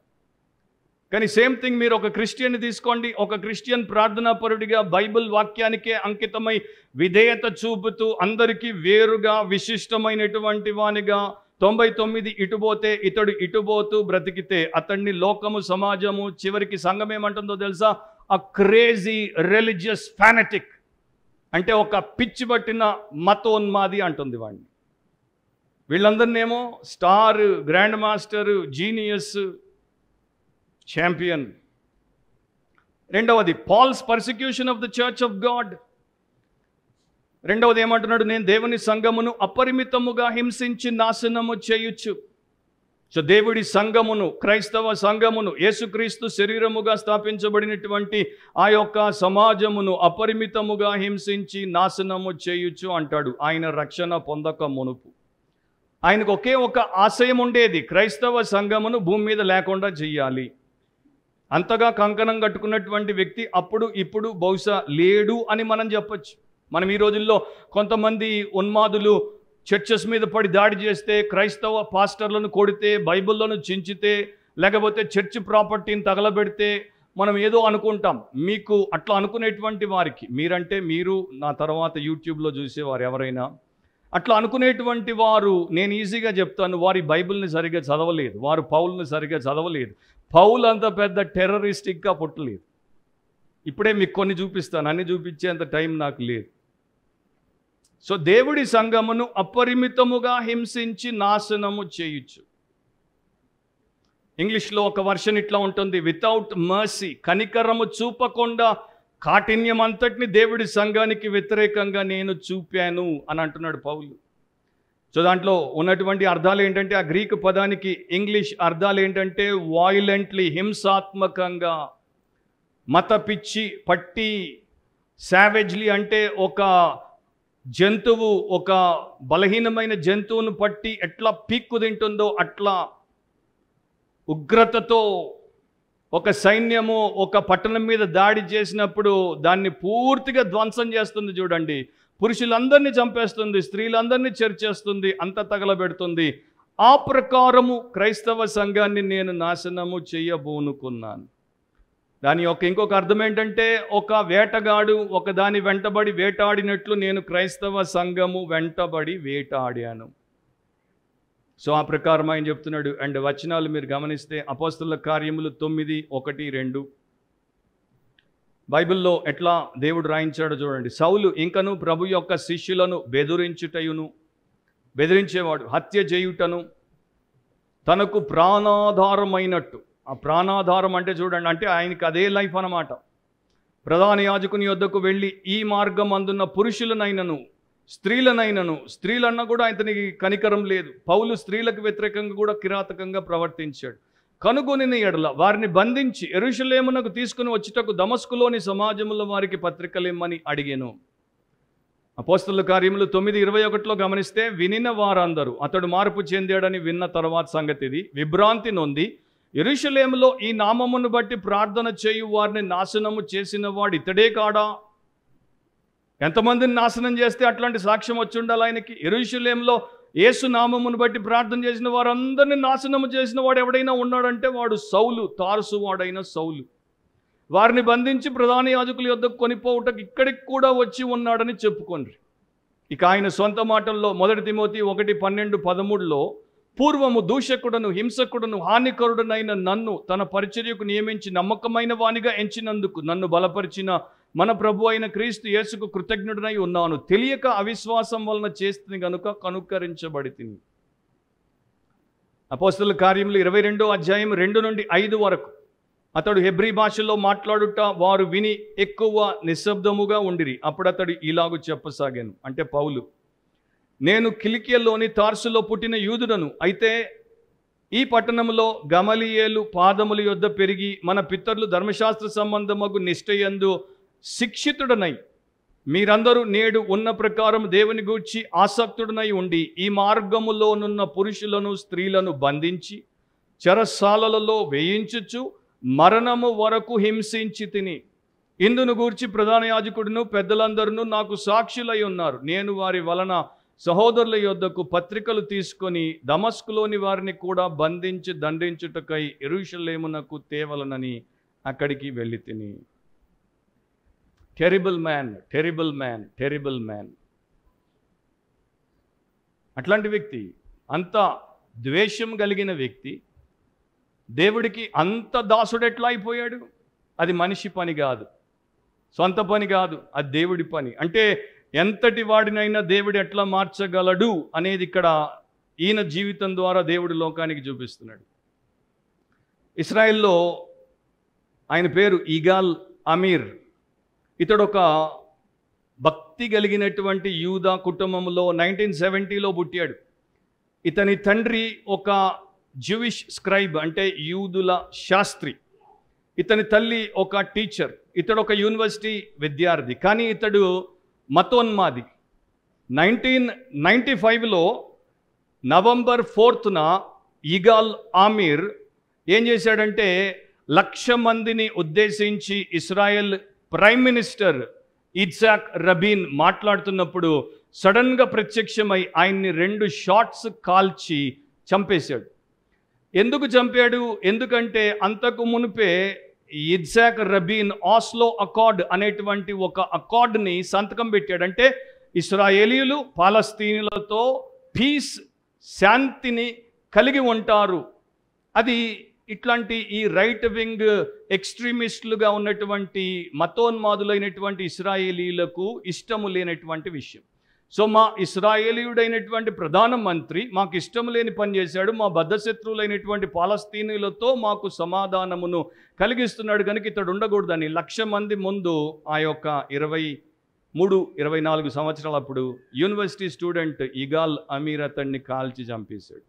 కానీ సేమ్ థింగ్ మీరు ఒక క్రిస్టియన్ని తీసుకోండి, ఒక క్రిస్టియన్ ప్రార్థనాపరుడిగా బైబిల్ వాక్యానికే అంకితమై విధేయత చూపుతూ అందరికీ వేరుగా విశిష్టమైనటువంటి వానిగా 99 ఇటుపోతే ఇతడు ఇటుపోతూ బ్రతికితే అతన్ని లోకము, సమాజము, చివరికి సంఘం ఏమంటుందో తెలుసా? అ క్రేజీ రిలీజియస్ ఫానటిక్, అంటే ఒక పిచ్చి పట్టిన మతోన్మాది అంటుంది వాడిని. వీళ్ళందరినేమో star, grand master, genius, champion. రెండవది Paul's persecution of the church of God. రెండవది ఏమంటున్నాడు? నేను దేవుని సంఘమును అపరిమితముగా హింసించి నాశనము చేయొచ్చు. సో దేవుడి సంఘమును, క్రైస్తవ సంఘమును, యేసుక్రీస్తు శరీరముగా స్థాపించబడినటువంటి ఆ యొక్క సమాజమును అపరిమితముగా హింసించి నాశనము చేయొచ్చు అంటాడు. ఆయన రక్షణ పొందక మునుపు ఆయనకు ఒకే ఒక ఆశయం ఉండేది, క్రైస్తవ సంఘమును భూమి మీద లేకుండా చెయ్యాలి. అంతగా కంకణం కట్టుకున్నటువంటి వ్యక్తి అప్పుడు ఇప్పుడు బహుశా లేడు అని మనం చెప్పచ్చు. మనం ఈ రోజుల్లో కొంతమంది ఉన్మాదులు చర్చెస్ మీద పడి దాడి చేస్తే, క్రైస్తవ పాస్టర్లను కొడితే, బైబిల్లను చించితే, లేకపోతే చర్చ్ ప్రాపర్టీని తగలబెడితే మనం ఏదో అనుకుంటాం. మీకు అట్లా అనుకునేటువంటి వారికి, మీరంటే మీరు, నా తర్వాత యూట్యూబ్లో చూసేవారు ఎవరైనా అట్లా అనుకునేటువంటి వారు, నేను ఈజీగా చెప్తాను, వారి బైబిల్ని సరిగ్గా చదవలేదు, వారు పౌల్ని సరిగ్గా చదవలేదు. పౌలు అంత పెద్ద టెర్రరిస్టిక్గా పుట్టలేదు. ఇప్పుడే మీకు కొన్ని చూపిస్తాను, అన్ని చూపించేంత టైం నాకు లేదు. సో దేవుడి సంఘమును అపరిమితముగా హింసించి నాశనము చేయొచ్చు. ఇంగ్లీష్లో ఒక వర్షన్ ఇట్లా ఉంటుంది, వితౌట్ మర్సీ, కనికరము చూపకుండా కాఠిన్యం అంతటిని దేవుడి సంఘానికి వ్యతిరేకంగా నేను చూపాను అని అంటున్నాడు పౌలు. సో దాంట్లో ఉన్నటువంటి అర్థాలు ఏంటంటే, ఆ గ్రీకు పదానికి ఇంగ్లీష్ అర్థాలు ఏంటంటే వాయిలెంట్లీ, హింసాత్మకంగా, మత పిచ్చి పట్టి, సావేజ్లీ అంటే ఒక జంతువు ఒక బలహీనమైన జంతువును పట్టి ఎట్లా పీక్కు తింటుందో అట్లా ఉగ్రతతో ఒక సైన్యము ఒక పట్టణం మీద దాడి చేసినప్పుడు దాన్ని పూర్తిగా ధ్వంసం చేస్తుంది చూడండి. పురుషులందరినీ చంపేస్తుంది, స్త్రీలందరినీ చెరిచేస్తుంది, అంత తగలబెడుతుంది. ఆ ప్రకారము క్రైస్తవ సంఘాన్ని నేను నాశనము చేయబోనుకున్నాను. దాని యొక్క ఇంకొక అర్థం ఏంటంటే, ఒక వేటగాడు ఒక దాని వెంటబడి వేటాడినట్లు నేను క్రైస్తవ సంఘము వెంటబడి వేటాడాను. సో ఆ ప్రకారం ఆయన చెప్తున్నాడు. అండ్ వచనాలు మీరు గమనిస్తే అపోస్తలుల కార్యములు 9:1-2 బైబిల్లో ఎట్లా దేవుడు రాయించాడో చూడండి. సౌలు ఇంకను ప్రభు యొక్క శిష్యులను బెదిరించేవాడు, హత్య చేయుటను తనకు ప్రాణాధారమైనట్టు. ఆ ప్రాణాధారం అంటే చూడండి, అంటే ఆయనకి అదే లైఫ్ అన్నమాట. ప్రధాన యాజకుని యొద్దకు వెళ్ళి ఈ మార్గం అందున్న పురుషులనైనను స్త్రీలన్నా కూడా ఆయనకి కనికరం లేదు. పౌలు స్త్రీలకు వ్యతిరేకంగా కూడా కిరాతకంగా ప్రవర్తించాడు. కనుగొనిన ఎడల వారిని బంధించి యెరూషలేమునకు తీసుకుని వచ్చుటకు దమస్కులోని సమాజముల వారికి పత్రికలిమ్మని అడిగాను. అపోస్తలుల కార్యములు 9:21 గమనిస్తే, వినిన వారందరూ అతడు మార్పు చెందాడని విన్న తర్వాత సంగతి ఇది, విభ్రాంతి నొంది యెరూషలేములో ఈ నామమును బట్టి ప్రార్థన చేయు వారిని నాశనము చేసిన వాడు ఇతడే కాడా? ఎంతమందిని నాశనం చేస్తే అట్లాంటి సాక్ష్యం వచ్చి ఉండాలి ఆయనకి. యెరూషలేములో యేసు నామమును బట్టి ప్రార్థన చేసిన వారందరినీ నాశనము చేసిన వాడు ఎవడైనా ఉన్నాడంటే వాడు సౌలు, తార్సు వాడైన సౌలు. వారిని బంధించి ప్రధాన యాజకుల యొద్దకు కొనిపోవుటకు ఇక్కడికి కూడా వచ్చి ఉన్నాడని చెప్పుకోండి. ఇక ఆయన సొంత మాటల్లో 1 తిమోతి 1:12-13 పూర్వము దూషకుడను, హింసకుడను, హానికరుడనైన నన్ను తన పరిచర్యకు నియమించి నమ్మకమైన వానిగా ఎంచినందుకు నన్ను బలపరిచిన మన ప్రభు అయిన క్రీస్తు యేసుకు కృతజ్ఞుడనై ఉన్నాను. తెలియక అవిశ్వాసం వలన చేస్తుంది గనుక కనుకరించబడితిని. అపోస్తలుల కార్యములు 22:2-5 వరకు అతడు హెబ్రీ భాషలో మాట్లాడుట వారు విని ఎక్కువ నిశ్శబ్దముగా ఉండిరి. అప్పుడు అతడు ఇలాగు చెప్పసాగాను, అంటే పౌలు, నేను కిలికియలోని తార్సులో పుట్టిన యూదుడను. అయితే ఈ పట్టణంలో గమలియేలు పాదముల యొద్ద పెరిగి మన పితరులు ధర్మశాస్త్ర సంబంధమగు నిష్ఠయందు శిక్షితుడనై మీరందరూ నేడు ఉన్న ప్రకారం దేవుని గూర్చి ఆసక్తుడనై ఉండి ఈ మార్గములోనున్న పురుషులను స్త్రీలను బంధించి చెరసాలలో వేయించుచు మరణము వరకు హింసించి తిని ఇందును గూర్చి ప్రధాన యాజకుడును పెద్దలందరూ నాకు సాక్షులై ఉన్నారు. నేను వారి వలన సహోదరుల యొద్దకు పత్రికలు తీసుకొని దమస్కులోని వారిని కూడా బంధించి దండించుటకై యెరూషలేమునకు తేవలనని అక్కడికి వెళ్ళి తిని. Terrible man. అట్లాంటి వ్యక్తి, అంత ద్వేషం కలిగిన వ్యక్తి దేవుడికి అంత దాసుడు ఎట్లా అయిపోయాడు? అది మనిషి పని కాదు, సొంత పని కాదు, అది దేవుడి పని. అంటే ఎంతటి వాడినైనా దేవుడు ఎట్లా మార్చగలడు అనేది ఇక్కడ ఈయన జీవితం ద్వారా దేవుడు లోకానికి చూపిస్తున్నాడు. ఇస్రాయెల్లో ఆయన పేరు ఇగాల్ అమీర్. ఇతడు ఒక భక్తి కలిగినటువంటి యూదా కుటుంబంలో 1970లో పుట్టాడు. ఇతని తండ్రి ఒక జూయిష్ స్క్రైబ్, అంటే యూదుల శాస్త్రి. ఇతని తల్లి ఒక టీచర్. ఇతడు ఒక యూనివర్సిటీ విద్యార్థి. కానీ ఇతడు మతోన్మాది. 1995లో నవంబర్ 4న ఇగాల్ ఆమీర్ ఏం చేశాడంటే 1,00,000 మందిని ఉద్దేశించి ఇస్రాయెల్ ప్రైమ్ మినిస్టర్ ఇట్సాక్ రబీన్ మాట్లాడుతున్నప్పుడు సడన్గా ప్రత్యక్షమై ఆయన్ని 2 షాట్స్ కాల్చి చంపేశాడు. ఎందుకు చంపాడు? ఎందుకంటే అంతకు మునిపే ఇట్సాక్ రబీన్ ఆస్లో అకార్డ్ అనేటువంటి ఒక అకార్డ్ని సంతకం పెట్టాడు. అంటే ఇశ్రాయేలీయులు పాలస్తీనులతో పీస్, శాంతిని కలిగి ఉంటారు. అది ఇట్లాంటి ఈ రైట్ వింగ్ ఎక్స్ట్రీమిస్టులుగా ఉన్నటువంటి మతోన్మాదులైనటువంటి ఇశ్రాయేలీలకు ఇష్టము లేనటువంటి విషయం. సో మా ఇశ్రాయేలీయుడైనటువంటి ప్రధానమంత్రి మాకు ఇష్టం లేని పని చేశాడు, మా బద్ధశత్రువులైనటువంటి పాలస్తీనీలతో మాకు సమాధానమును కలిగిస్తున్నాడు కనుక ఇతడు ఉండకూడదని 1,00,000 మంది ముందు ఆ యొక్క 23-24 సంవత్సరాలప్పుడు యూనివర్సిటీ స్టూడెంట్ ఇగాల్ అమీర్ అతన్ని కాల్చి చంపేశాడు.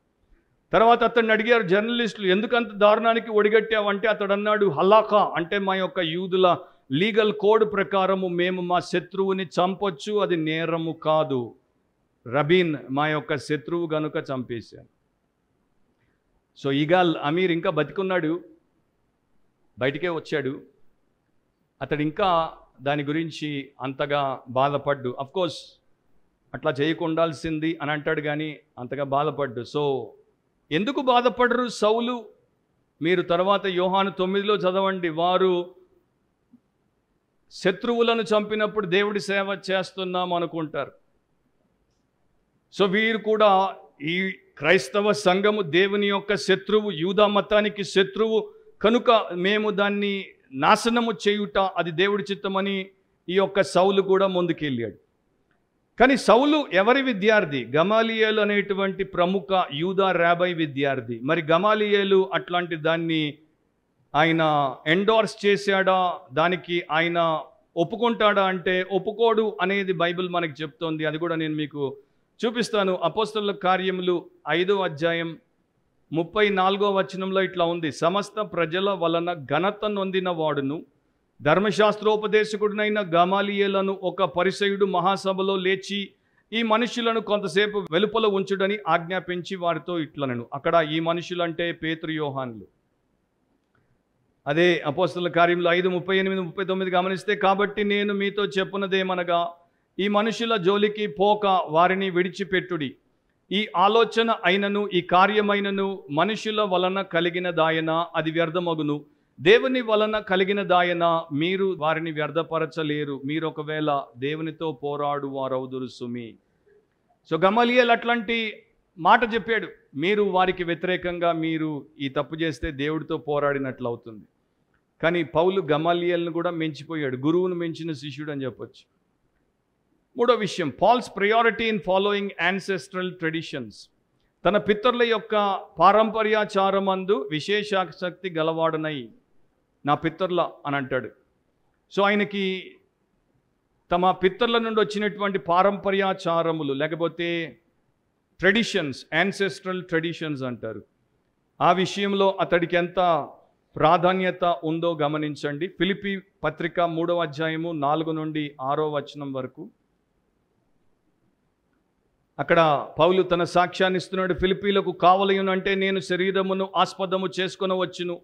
తర్వాత అతన్ని అడిగారు జర్నలిస్టులు, ఎందుకంత దారుణానికి ఒడిగట్టావంటే అతడు అన్నాడు, హలాకా అంటే మా యొక్క యూదుల లీగల్ కోడ్ ప్రకారము మేము మా శత్రువుని చంపొచ్చు, అది నేరము కాదు. రబీన్ మా యొక్క శత్రువు గనుక చంపేశాను. సో ఇగాల్ అమీర్ ఇంకా బతికున్నాడు, బయటికే వచ్చాడు. అతడు ఇంకా దాని గురించి అంతగా బాధపడ్డు. అఫ్కోర్స్ అట్లా చేయకుండాల్సింది అని అంటాడు కానీ అంతగా బాధపడ్డు. సో ఎందుకు బాధపడరు సౌలు? మీరు తర్వాత యోహాను 9లో చదవండి. వారు శత్రువులను చంపినప్పుడు దేవుడి సేవ చేస్తున్నాం అనుకుంటారు. సో వీరు కూడా ఈ క్రైస్తవ సంఘము దేవుని యొక్క శత్రువు, యూదా మతానికి శత్రువు కనుక మేము దాన్ని నాశనము చేయుట అది దేవుడి చిత్తమని ఈ యొక్క సౌలు కూడా ముందుకెళ్ళాడు. కానీ సౌలు ఎవరి విద్యార్థి? గమాలియేలు అనేటువంటి ప్రముఖ యూదా రాబై విద్యార్థి. మరి గమాలియేలు అట్లాంటి దాన్ని ఆయన ఎండోర్స్ చేశాడా, దానికి ఆయన ఒప్పుకుంటాడా అంటే ఒప్పుకోడు అనేది బైబిల్ మనకి చెప్తోంది. అది కూడా నేను మీకు చూపిస్తాను. అపోస్తలుల కార్యములు 5వ అధ్యాయం 34వ వచనంలో ఇట్లా ఉంది, సమస్త ప్రజల వలన ఘనత నొందిన వాడును ధర్మశాస్త్రోపదేశకుడినైన గమాలియేలను ఒక పరిసయుడు మహాసభలో లేచి ఈ మనుషులను కొంతసేపు వెలుపల ఉంచుడని ఆజ్ఞాపించి వారితో ఇట్లనెను. అక్కడ ఈ మనుషులంటే పేతురు, యోహానులు. అదే అపోస్తలుల కార్యములు 5:38-39 గమనిస్తే, కాబట్టి నేను మీతో చెప్పున్నదేమనగా ఈ మనుషుల జోలికి పోక వారిని విడిచిపెట్టుడి. ఈ ఆలోచన అయినను ఈ కార్యమైనను మనుషుల వలన కలిగినదాయన అది వ్యర్థమగును, దేవుని వలన కలిగినదాయన మీరు వారిని వ్యర్థపరచలేరు. మీరు ఒకవేళ దేవునితో పోరాడు వారవుదురు సుమి. సో గమలియేల్ అట్లాంటి మాట చెప్పాడు, మీరు వారికి వ్యతిరేకంగా మీరు ఈ తప్పు చేస్తే దేవుడితో పోరాడినట్లు అవుతుంది. కానీ పౌలు గమలియేల్ను కూడా మించిపోయాడు, గురువును మించిన శిష్యుడు అని చెప్పొచ్చు. మూడో విషయం, Paul's priority in following ancestral traditions. తన పితరుల యొక్క పారంపర్యాచారమందు విశేషాసక్తి గలవాడనై నా పితరుల అని అంటాడు. సో ఆయనకి తమ పితరుల నుండి వచ్చినటువంటి పారంపర్యాచారములు లేకపోతే ట్రెడిషన్స్, యాన్సెస్ట్రల్ ట్రెడిషన్స్ అంటారు, ఆ విషయంలో అతడికి ఎంత ప్రాధాన్యత ఉందో గమనించండి. ఫిలిప్పీ పత్రిక 3వ అధ్యాయము 4 నుండి 6వ వచనం వరకు అక్కడ పౌలు తన సాక్ష్యాన్ని ఇస్తున్నాడు. ఫిలిప్పీలకు కావలయునంటే నేను శరీరమును ఆస్పదము చేసుకొనవచ్చును,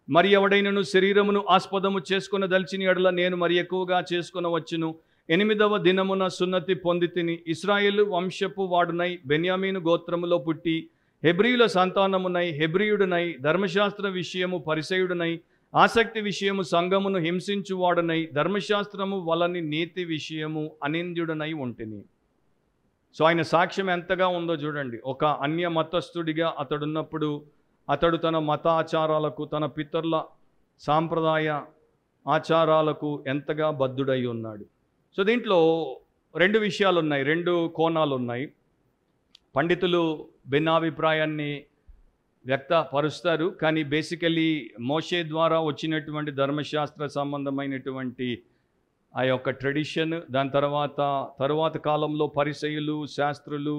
మరి ఎవడైనను శరీరమును ఆస్పదము చేసుకొనదలిచిన యెడల నేను మరి ఎక్కువగా చేసుకొనవచ్చును. 8వ దినమున సున్నతి పొందితిని, ఇశ్రాయేలు వంశపు వాడునై బెన్యామీను గోత్రములో పుట్టి హెబ్రీయుల సంతానమునై హెబ్రీయుడునై ధర్మశాస్త్ర విషయము పరిసయుడునై ఆసక్తి విషయము సంఘమును హింసించువాడునై ధర్మశాస్త్రము వలని నీతి విషయము అనింద్యుడనై ఉంటిని. సో ఆయన సాక్ష్యం ఎంతగా ఉందో చూడండి. ఒక అన్య మతస్థుడిగా అతడున్నప్పుడు అతడు తన మత ఆచారాలకు, తన పితరుల సాంప్రదాయ ఆచారాలకు ఎంతగా బద్ధుడై ఉన్నాడు. సో దీంట్లో 2 విషయాలు ఉన్నాయి, 2 కోణాలు ఉన్నాయి. పండితులు భిన్నాభిప్రాయాన్ని వ్యక్తపరుస్తారు, కానీ బేసికలీ మోషే ద్వారా వచ్చినటువంటి ధర్మశాస్త్ర సంబంధమైనటువంటి ఆ యొక్క ట్రెడిషన్, దాని తరువాత కాలంలో పరిసయ్యులు, శాస్త్రులు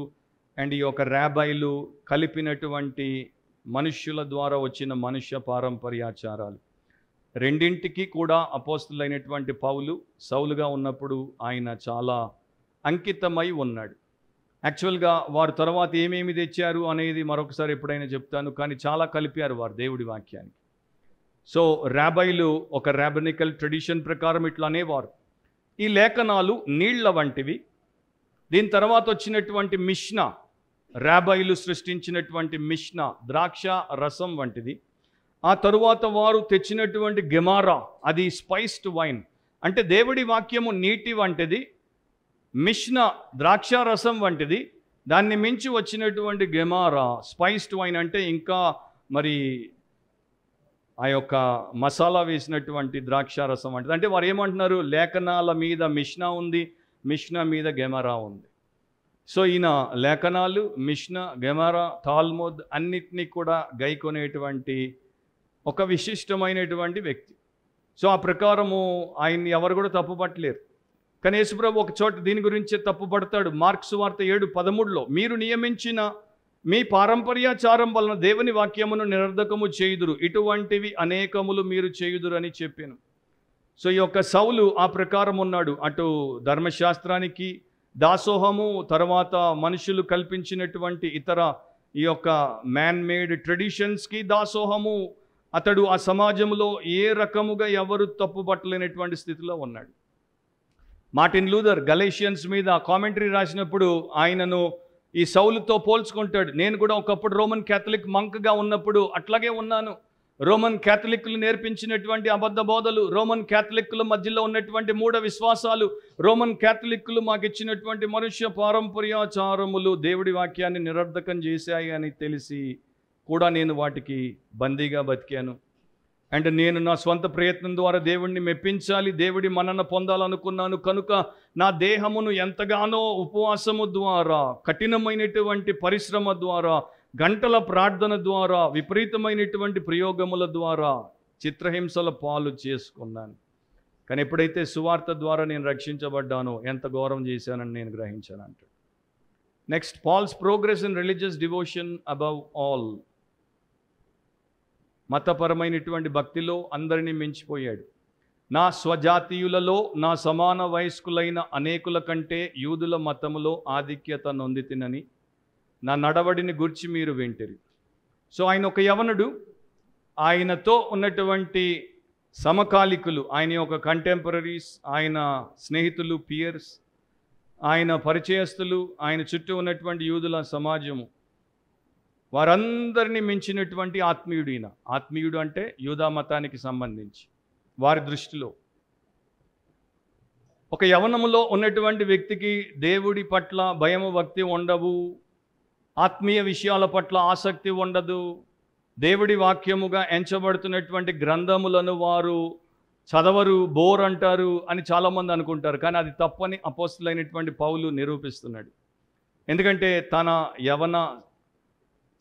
అండ్ ఈ యొక్క రాబైలు కలిపినటువంటి మనుష్యుల ద్వారా వచ్చిన మనుష్య పారంపర్యాచారాలు, రెండింటికి కూడా అపోస్తులైనటువంటి పౌలు సౌలుగా ఉన్నప్పుడు ఆయన చాలా అంకితమై ఉన్నాడు. యాక్చువల్గా వారు తర్వాత ఏమేమి తెచ్చారు అనేది మరొకసారి ఎప్పుడైనా చెప్తాను, కానీ చాలా కలిపారు వారు దేవుడి వాక్యానికి. సో రాబైలు ఒక రాబనికల్ ట్రెడిషన్ ప్రకారం ఇట్లా అనేవారు, ఈ లేఖనాలు నీళ్ల వంటివి. దీని తర్వాత వచ్చినటువంటి మిష్నా, రాబైలు సృష్టించినటువంటి మిష్నా ద్రాక్ష రసం వంటిది. ఆ తరువాత వారు తెచ్చినటువంటి గెమారా, అది స్పైస్డ్ వైన్. అంటే దేవుడి వాక్యము నీటి వంటిది, మిష్నా ద్రాక్షారసం వంటిది, దాన్ని మించి వచ్చినటువంటి గెమారా స్పైస్డ్ వైన్ అంటే ఇంకా మరి ఆ యొక్క మసాలా వేసినటువంటి ద్రాక్షారసం వంటిది. అంటే వారు ఏమంటున్నారు, లేఖనాల మీద మిష్నా ఉంది, మిష్నా మీద గెమారా ఉంది. సో ఈయన లేఖనాలు, మిష్నా, గెమారా, తాల్ముద్ అన్నిటినీ కూడా గైకొనేటువంటి ఒక విశిష్టమైనటువంటి వ్యక్తి. సో ఆ ప్రకారము ఆయన్ని ఎవరు కూడా తప్పుపట్టలేరు. కానీ యేసుప్రభు ఒక చోట దీని గురించే తప్పుపడతాడు. మార్కు సువార్త 7:13లో, మీరు నియమించిన మీ పారంపర్యాచారం వలన దేవుని వాక్యమును నిరర్ధకము చేయుదురు, ఇటువంటివి అనేకములు మీరు చేయుదురు అని చెప్పాను. సో ఈ యొక్క సౌలు ఆ ప్రకారం ఉన్నాడు. అటు ధర్మశాస్త్రానికి దాసోహము, తర్వాత మనుషులు కల్పించినటువంటి ఇతర ఈ యొక్క మ్యాన్ మేడ్ ట్రెడిషన్స్కి దాసోహము. అతడు ఆ సమాజంలో ఏ రకముగా ఎవరు తప్పుపట్టలేనటువంటి స్థితిలో ఉన్నాడు. మార్టిన్ లూథర్ గలేషియన్స్ మీద కామెంటరీ రాసినప్పుడు ఆయనను ఈ సౌలుతో పోల్చుకుంటాడు. నేను కూడా ఒకప్పుడు రోమన్ క్యాథలిక్ మంక్గా ఉన్నప్పుడు అట్లాగే ఉన్నాను. రోమన్ క్యాథలిక్లు నేర్పించినటువంటి అబద్ధ బోధలు, రోమన్ క్యాథలిక్ల మధ్యలో ఉన్నటువంటి మూఢ విశ్వాసాలు, రోమన్ క్యాథలిక్లు మాకు ఇచ్చినటువంటి మనుష్య పారంపర్యాచారములు దేవుడి వాక్యాన్ని నిరర్ధకం చేశాయి అని తెలిసి కూడా నేను వాటికి బందీగా బతికాను. అండ్ నేను నా స్వంత ప్రయత్నం ద్వారా దేవుడిని మెప్పించాలి, దేవుడి మన్నన పొందాలనుకున్నాను. కనుక నా దేహమును ఎంతగానో ఉపవాసము ద్వారా, కఠినమైనటువంటి పరిశ్రమ ద్వారా, గంటల ప్రార్థన ద్వారా, విపరీతమైనటువంటి ప్రయోగముల ద్వారా చిత్రహింసల పాలు చేసుకున్నాను. కానీ ఎప్పుడైతే సువార్త ద్వారా నేను రక్షించబడ్డానో ఎంత ఘోరం చేశానని నేను గ్రహించాను అంటాడు. Next, Paul's progress in religious devotion above all. మతపరమైనటువంటి భక్తిలో అందరినీ మించిపోయాడు. నా స్వజాతీయులలో నా సమాన వయస్కులైన అనేకుల కంటే యూదుల మతములో ఆధిక్యత నొందితినని నా నడవడిని గుర్చి మీరు వింటిరి. సో ఆయన ఒక యవనుడు. ఆయనతో ఉన్నటువంటి సమకాలికులు, ఆయన యొక్క కంటెంపరీస్, ఆయన స్నేహితులు, పియర్స్, ఆయన పరిచయస్తులు, ఆయన చుట్టూ ఉన్నటువంటి యూదుల సమాజము, వారందరినీ మించినటువంటి ఆత్మీయుడు ఈయన. ఆత్మీయుడు అంటే యూదా మతానికి సంబంధించి వారి దృష్టిలో. ఒక యవనములో ఉన్నటువంటి వ్యక్తికి దేవుడి పట్ల భయము, భక్తి ఉండవు, ఆత్మీయ విషయాల పట్ల ఆసక్తి ఉండదు, దేవుడి వాక్యముగా ఎంచబడుతున్నటువంటి గ్రంథములను వారు చదవరు, బోర్ అంటారు అని చాలామంది అనుకుంటారు. కానీ అది తప్పని అపోస్తలుడైనటువంటి పౌలు నిరూపిస్తున్నాడు. ఎందుకంటే తన యవన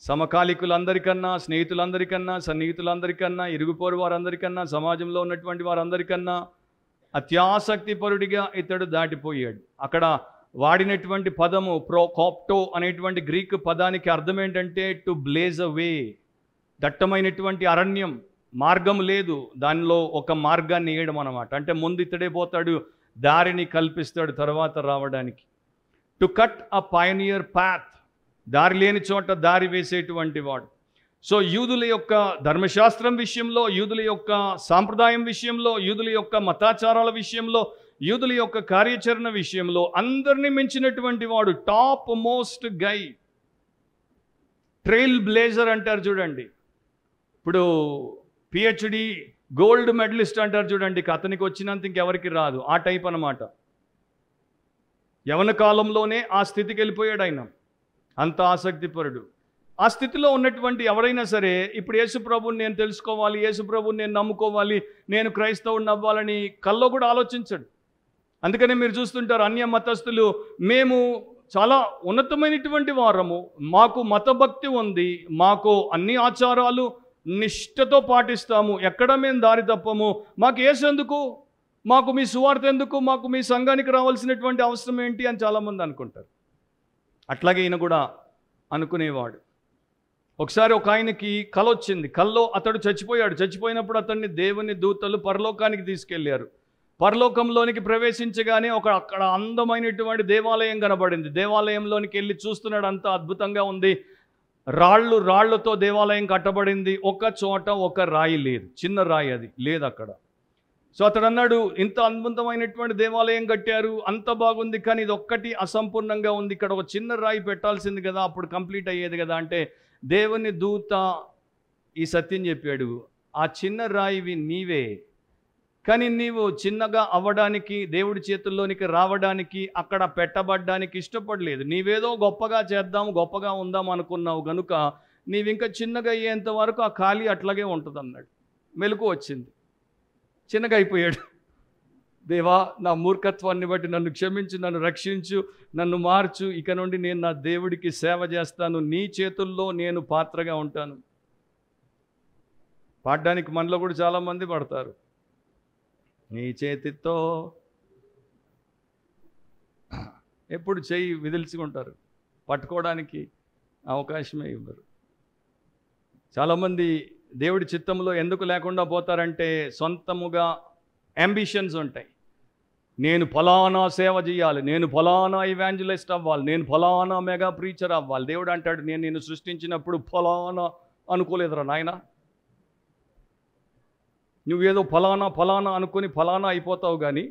సమకాలికులందరికన్నా, స్నేహితులందరికన్నా, సన్నిహితులందరికన్నా, ఇరుగుపోరు వారందరికన్నా, సమాజంలో ఉన్నటువంటి వారందరికన్నా అత్యాసక్తిపరుడిగా ఇతడు దాటిపోయాడు. అక్కడ వాడినటువంటి పదము ప్రోకాప్టో అనేటువంటి గ్రీక్ పదానికి అర్థం ఏంటంటే టు బ్లేజ్ అ వే. దట్టమైనటువంటి అరణ్యం, మార్గం లేదు, దానిలో ఒక మార్గాన్ని వేయడం అన్నమాట. అంటే ముందు ఇతడే పోతాడు, దారిని కల్పిస్తాడు తర్వాత రావడానికి. టు కట్ అ పయనియర్ పాత్, దారి లేని చోట దారి వేసేటువంటి వాడు. సో యూదుల యొక్క ధర్మశాస్త్రం విషయంలో, యూదుల యొక్క సాంప్రదాయం విషయంలో, యూదుల యొక్క మతాచారాల విషయంలో, యూదుల యొక్క కార్యాచరణ విషయంలో అందరినీ మించినటువంటి వాడు. టాప్ మోస్ట్ గై, ట్రైల్ బ్లేజర్ అంటారు చూడండి. ఇప్పుడు పిహెచ్డి గోల్డ్ మెడలిస్ట్ అంటారు చూడండి, అతనికి వచ్చినంత ఇంకెవరికి రాదు. ఆ టైప్ అన్నమాట. యవన కాలంలోనే ఆ స్థితికి వెళ్ళిపోయాడు ఆయన. అంత ఆసక్తిపరుడు. ఆ స్థితిలో ఉన్నటువంటి ఎవరైనా సరే ఇప్పుడు యేసుప్రభుని నేను తెలుసుకోవాలి, యేసుప్రభుని నేను నమ్ముకోవాలి, నేను క్రైస్తవుడిని అవ్వాలని కల్లో కూడా ఆలోచించడు. అందుకనే మీరు చూస్తుంటారు అన్య మతస్థులు, మేము చాలా ఉన్నతమైనటువంటి వారము, మాకు మతభక్తి ఉంది, మాకు అన్ని ఆచారాలు నిష్ఠతో పాటిస్తాము, ఎక్కడ మేము దారి తప్పము, మాకు యేసు ఎందుకు, మాకు మీ సువార్త ఎందుకు, మాకు మీ సంఘానికి రావాల్సినటువంటి అవసరం ఏంటి అని చాలామంది అనుకుంటారు. అట్లాగే ఈయన కూడా అనుకునేవాడు. ఒకసారి ఒక ఆయనకి కల వచ్చింది. కల్లో అతడు చచ్చిపోయాడు. చచ్చిపోయినప్పుడు అతన్ని దేవుని దూతలు పరలోకానికి తీసుకెళ్లారు. పరలోకంలోనికి ప్రవేశించగానే అక్కడ అందమైనటువంటి దేవాలయం కనబడింది. దేవాలయంలోనికి వెళ్ళి చూస్తున్నాడు, అంత అద్భుతంగా ఉంది. రాళ్లతో దేవాలయం కట్టబడింది. ఒక చోట ఒక రాయి లేదు, చిన్న రాయి అది లేదు అక్కడ. సో అతడు అన్నాడు, ఇంత అద్భుతమైనటువంటి దేవాలయం కట్టారు, అంత బాగుంది, కానీ ఇది ఒక్కటి అసంపూర్ణంగా ఉంది, ఇక్కడ ఒక చిన్న రాయి పెట్టాల్సింది కదా, అప్పుడు కంప్లీట్ అయ్యేది కదా. అంటే దేవుని దూత ఈ సత్యం చెప్పాడు, ఆ చిన్న రాయివి నీవే, కానీ నీవు చిన్నగా అవ్వడానికి, దేవుడి చేతుల్లోనికి రావడానికి, అక్కడ పెట్టబడ్డానికి ఇష్టపడలేదు. నీవేదో గొప్పగా చేద్దాం, గొప్పగా ఉందాం అనుకున్నావు కనుక నీవింకా చిన్నగా అయ్యేంత వరకు ఆ ఖాళీ అట్లాగే ఉంటుంది అన్నాడు. మెలకు వచ్చింది, చిన్నగా అయిపోయాడు. దేవా, నా మూర్ఖత్వాన్ని బట్టి నన్ను క్షమించు, నన్ను రక్షించు, నన్ను మార్చు. ఇక నుండి నేను నా దేవుడికి సేవ చేస్తాను, నీ చేతుల్లో నేను పాత్రగా ఉంటాను. పాడడానికి మనలో కూడా చాలామంది పడతారు. నీ చేతితో ఎప్పుడు చెయ్యి విదిల్చుకుంటారు, పట్టుకోవడానికి అవకాశమే ఇవ్వరు. చాలామంది దేవుడి చిత్తంలో ఎందుకు లేకుండా పోతారంటే సొంతముగా అంబిషన్స్ ఉంటాయి. నేను ఫలానా సేవ చేయాలి, నేను ఫలానా ఇవాంజలిస్ట్ అవ్వాలి, నేను ఫలానా మెగా ప్రీచర్ అవ్వాలి. దేవుడు అంటాడు, నేను నిన్ను సృష్టించినప్పుడు ఫలానా అనుకోలేదురా నాయన. నువ్వేదో ఫలానా ఫలానా అనుకొని ఫలానా అయిపోతావు, కానీ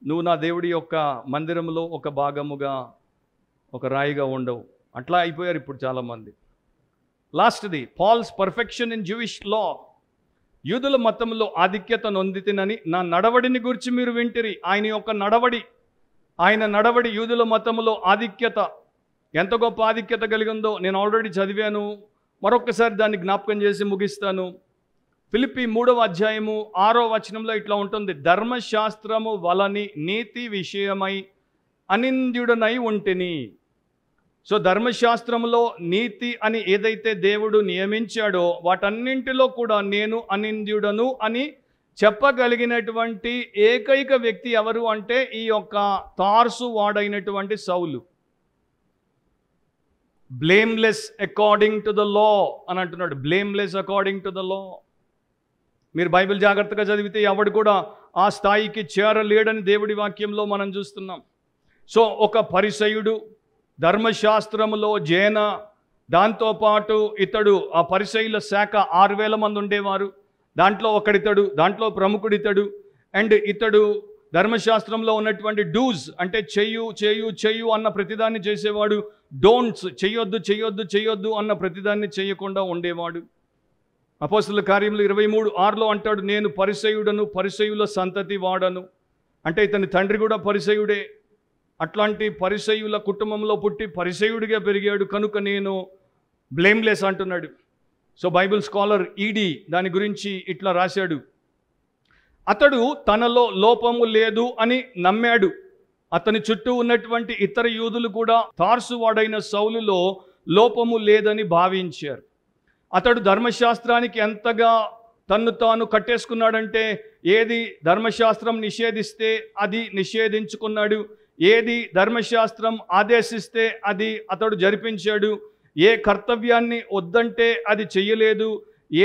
నువ్వు నా దేవుడి యొక్క మందిరంలో ఒక భాగముగా, ఒక రాయిగా ఉండవు. అట్లా అయిపోయారు ఇప్పుడు చాలామంది. లాస్ట్ది, పాల్స్ పర్ఫెక్షన్ ఇన్ జూయిష్ లా. యూదుల మతంలో ఆధిక్యత నొందితినని నా నడవడిని గురించి మీరు వింటిరి. ఆయన నడవడి యూదుల మతంలో ఆధిక్యత ఎంత గొప్ప ఆధిక్యత కలిగి ఉందో నేను ఆల్రెడీ చదివాను. మరొకసారి దాన్ని జ్ఞాపకం చేసి ముగిస్తాను. ఫిలిప్పీ 3వ అధ్యాయము 6వ వచనంలో ఇట్లా ఉంటుంది, ధర్మశాస్త్రము వలని నీతి విషయమై అనింద్యుడనై ఉంటిని. సో ధర్మశాస్త్రంలో నీతి అని ఏదైతే దేవుడు నియమించాడో వాటన్నింటిలో కూడా నేను అనింద్యుడను అని చెప్పగలిగినటువంటి ఏకైక వ్యక్తి ఎవరు అంటే ఈ యొక్క తార్సు వాడైనటువంటి సౌలు. Blameless according to the law అని అంటున్నాడు. Blameless according to the law. మీరు బైబిల్ జాగ్రత్తగా చదివితే ఎవడు కూడా ఆ స్థాయికి చేరలేడని దేవుడి వాక్యంలో మనం చూస్తున్నాం. సో ఒక పరిసయుడు, ధర్మశాస్త్రములో జేన, దాంతోపాటు ఇతడు, ఆ పరిసయుల శాఖ 6000 మంది ఉండేవారు. దాంట్లో ఒకడితడు, దాంట్లో ప్రముఖుడితడు. అండ్ ఇతడు ధర్మశాస్త్రంలో ఉన్నటువంటి డూస్ అంటే చెయ్యు చెయ్యు చెయ్యు అన్న ప్రతిదాన్ని చేసేవాడు, డోంట్స్ చెయ్యొద్దు చెయ్యొద్దు చెయ్యొద్దు అన్న ప్రతిదాన్ని చేయకుండా ఉండేవాడు. అపోస్తలుల కార్యములు 23:6లో అంటాడు, నేను పరిసయుడను, పరిసయుల సంతతి వాడను. అంటే ఇతని తండ్రి కూడా పరిసయుడే. అట్లాంటి పరిసయుల కుటుంబంలో పుట్టి పరిసయుడిగా పెరిగాడు కనుక నేను బ్లేమ్లెస్ అంటున్నాడు. సో బైబిల్ స్కాలర్ ఈడి దాని గురించి ఇట్లా రాశాడు, అతడు తనలో లోపము లేదు అని నమ్మాడు. అతని చుట్టూ ఉన్నటువంటి ఇతర యూదులు కూడా తార్సు వాడైన సౌలులో లోపము లేదని భావించారు. అతడు ధర్మశాస్త్రానికి ఎంతగా తన్ను తాను కట్టేసుకున్నాడంటే, ఏది ధర్మశాస్త్రం నిషేధిస్తే అది నిషేధించుకున్నాడు, ఏది ధర్మశాస్త్రం ఆదేశిస్తే అది అతడు జరిపించాడు, ఏ కర్తవ్యాన్ని వద్దంటే అది చెయ్యలేదు,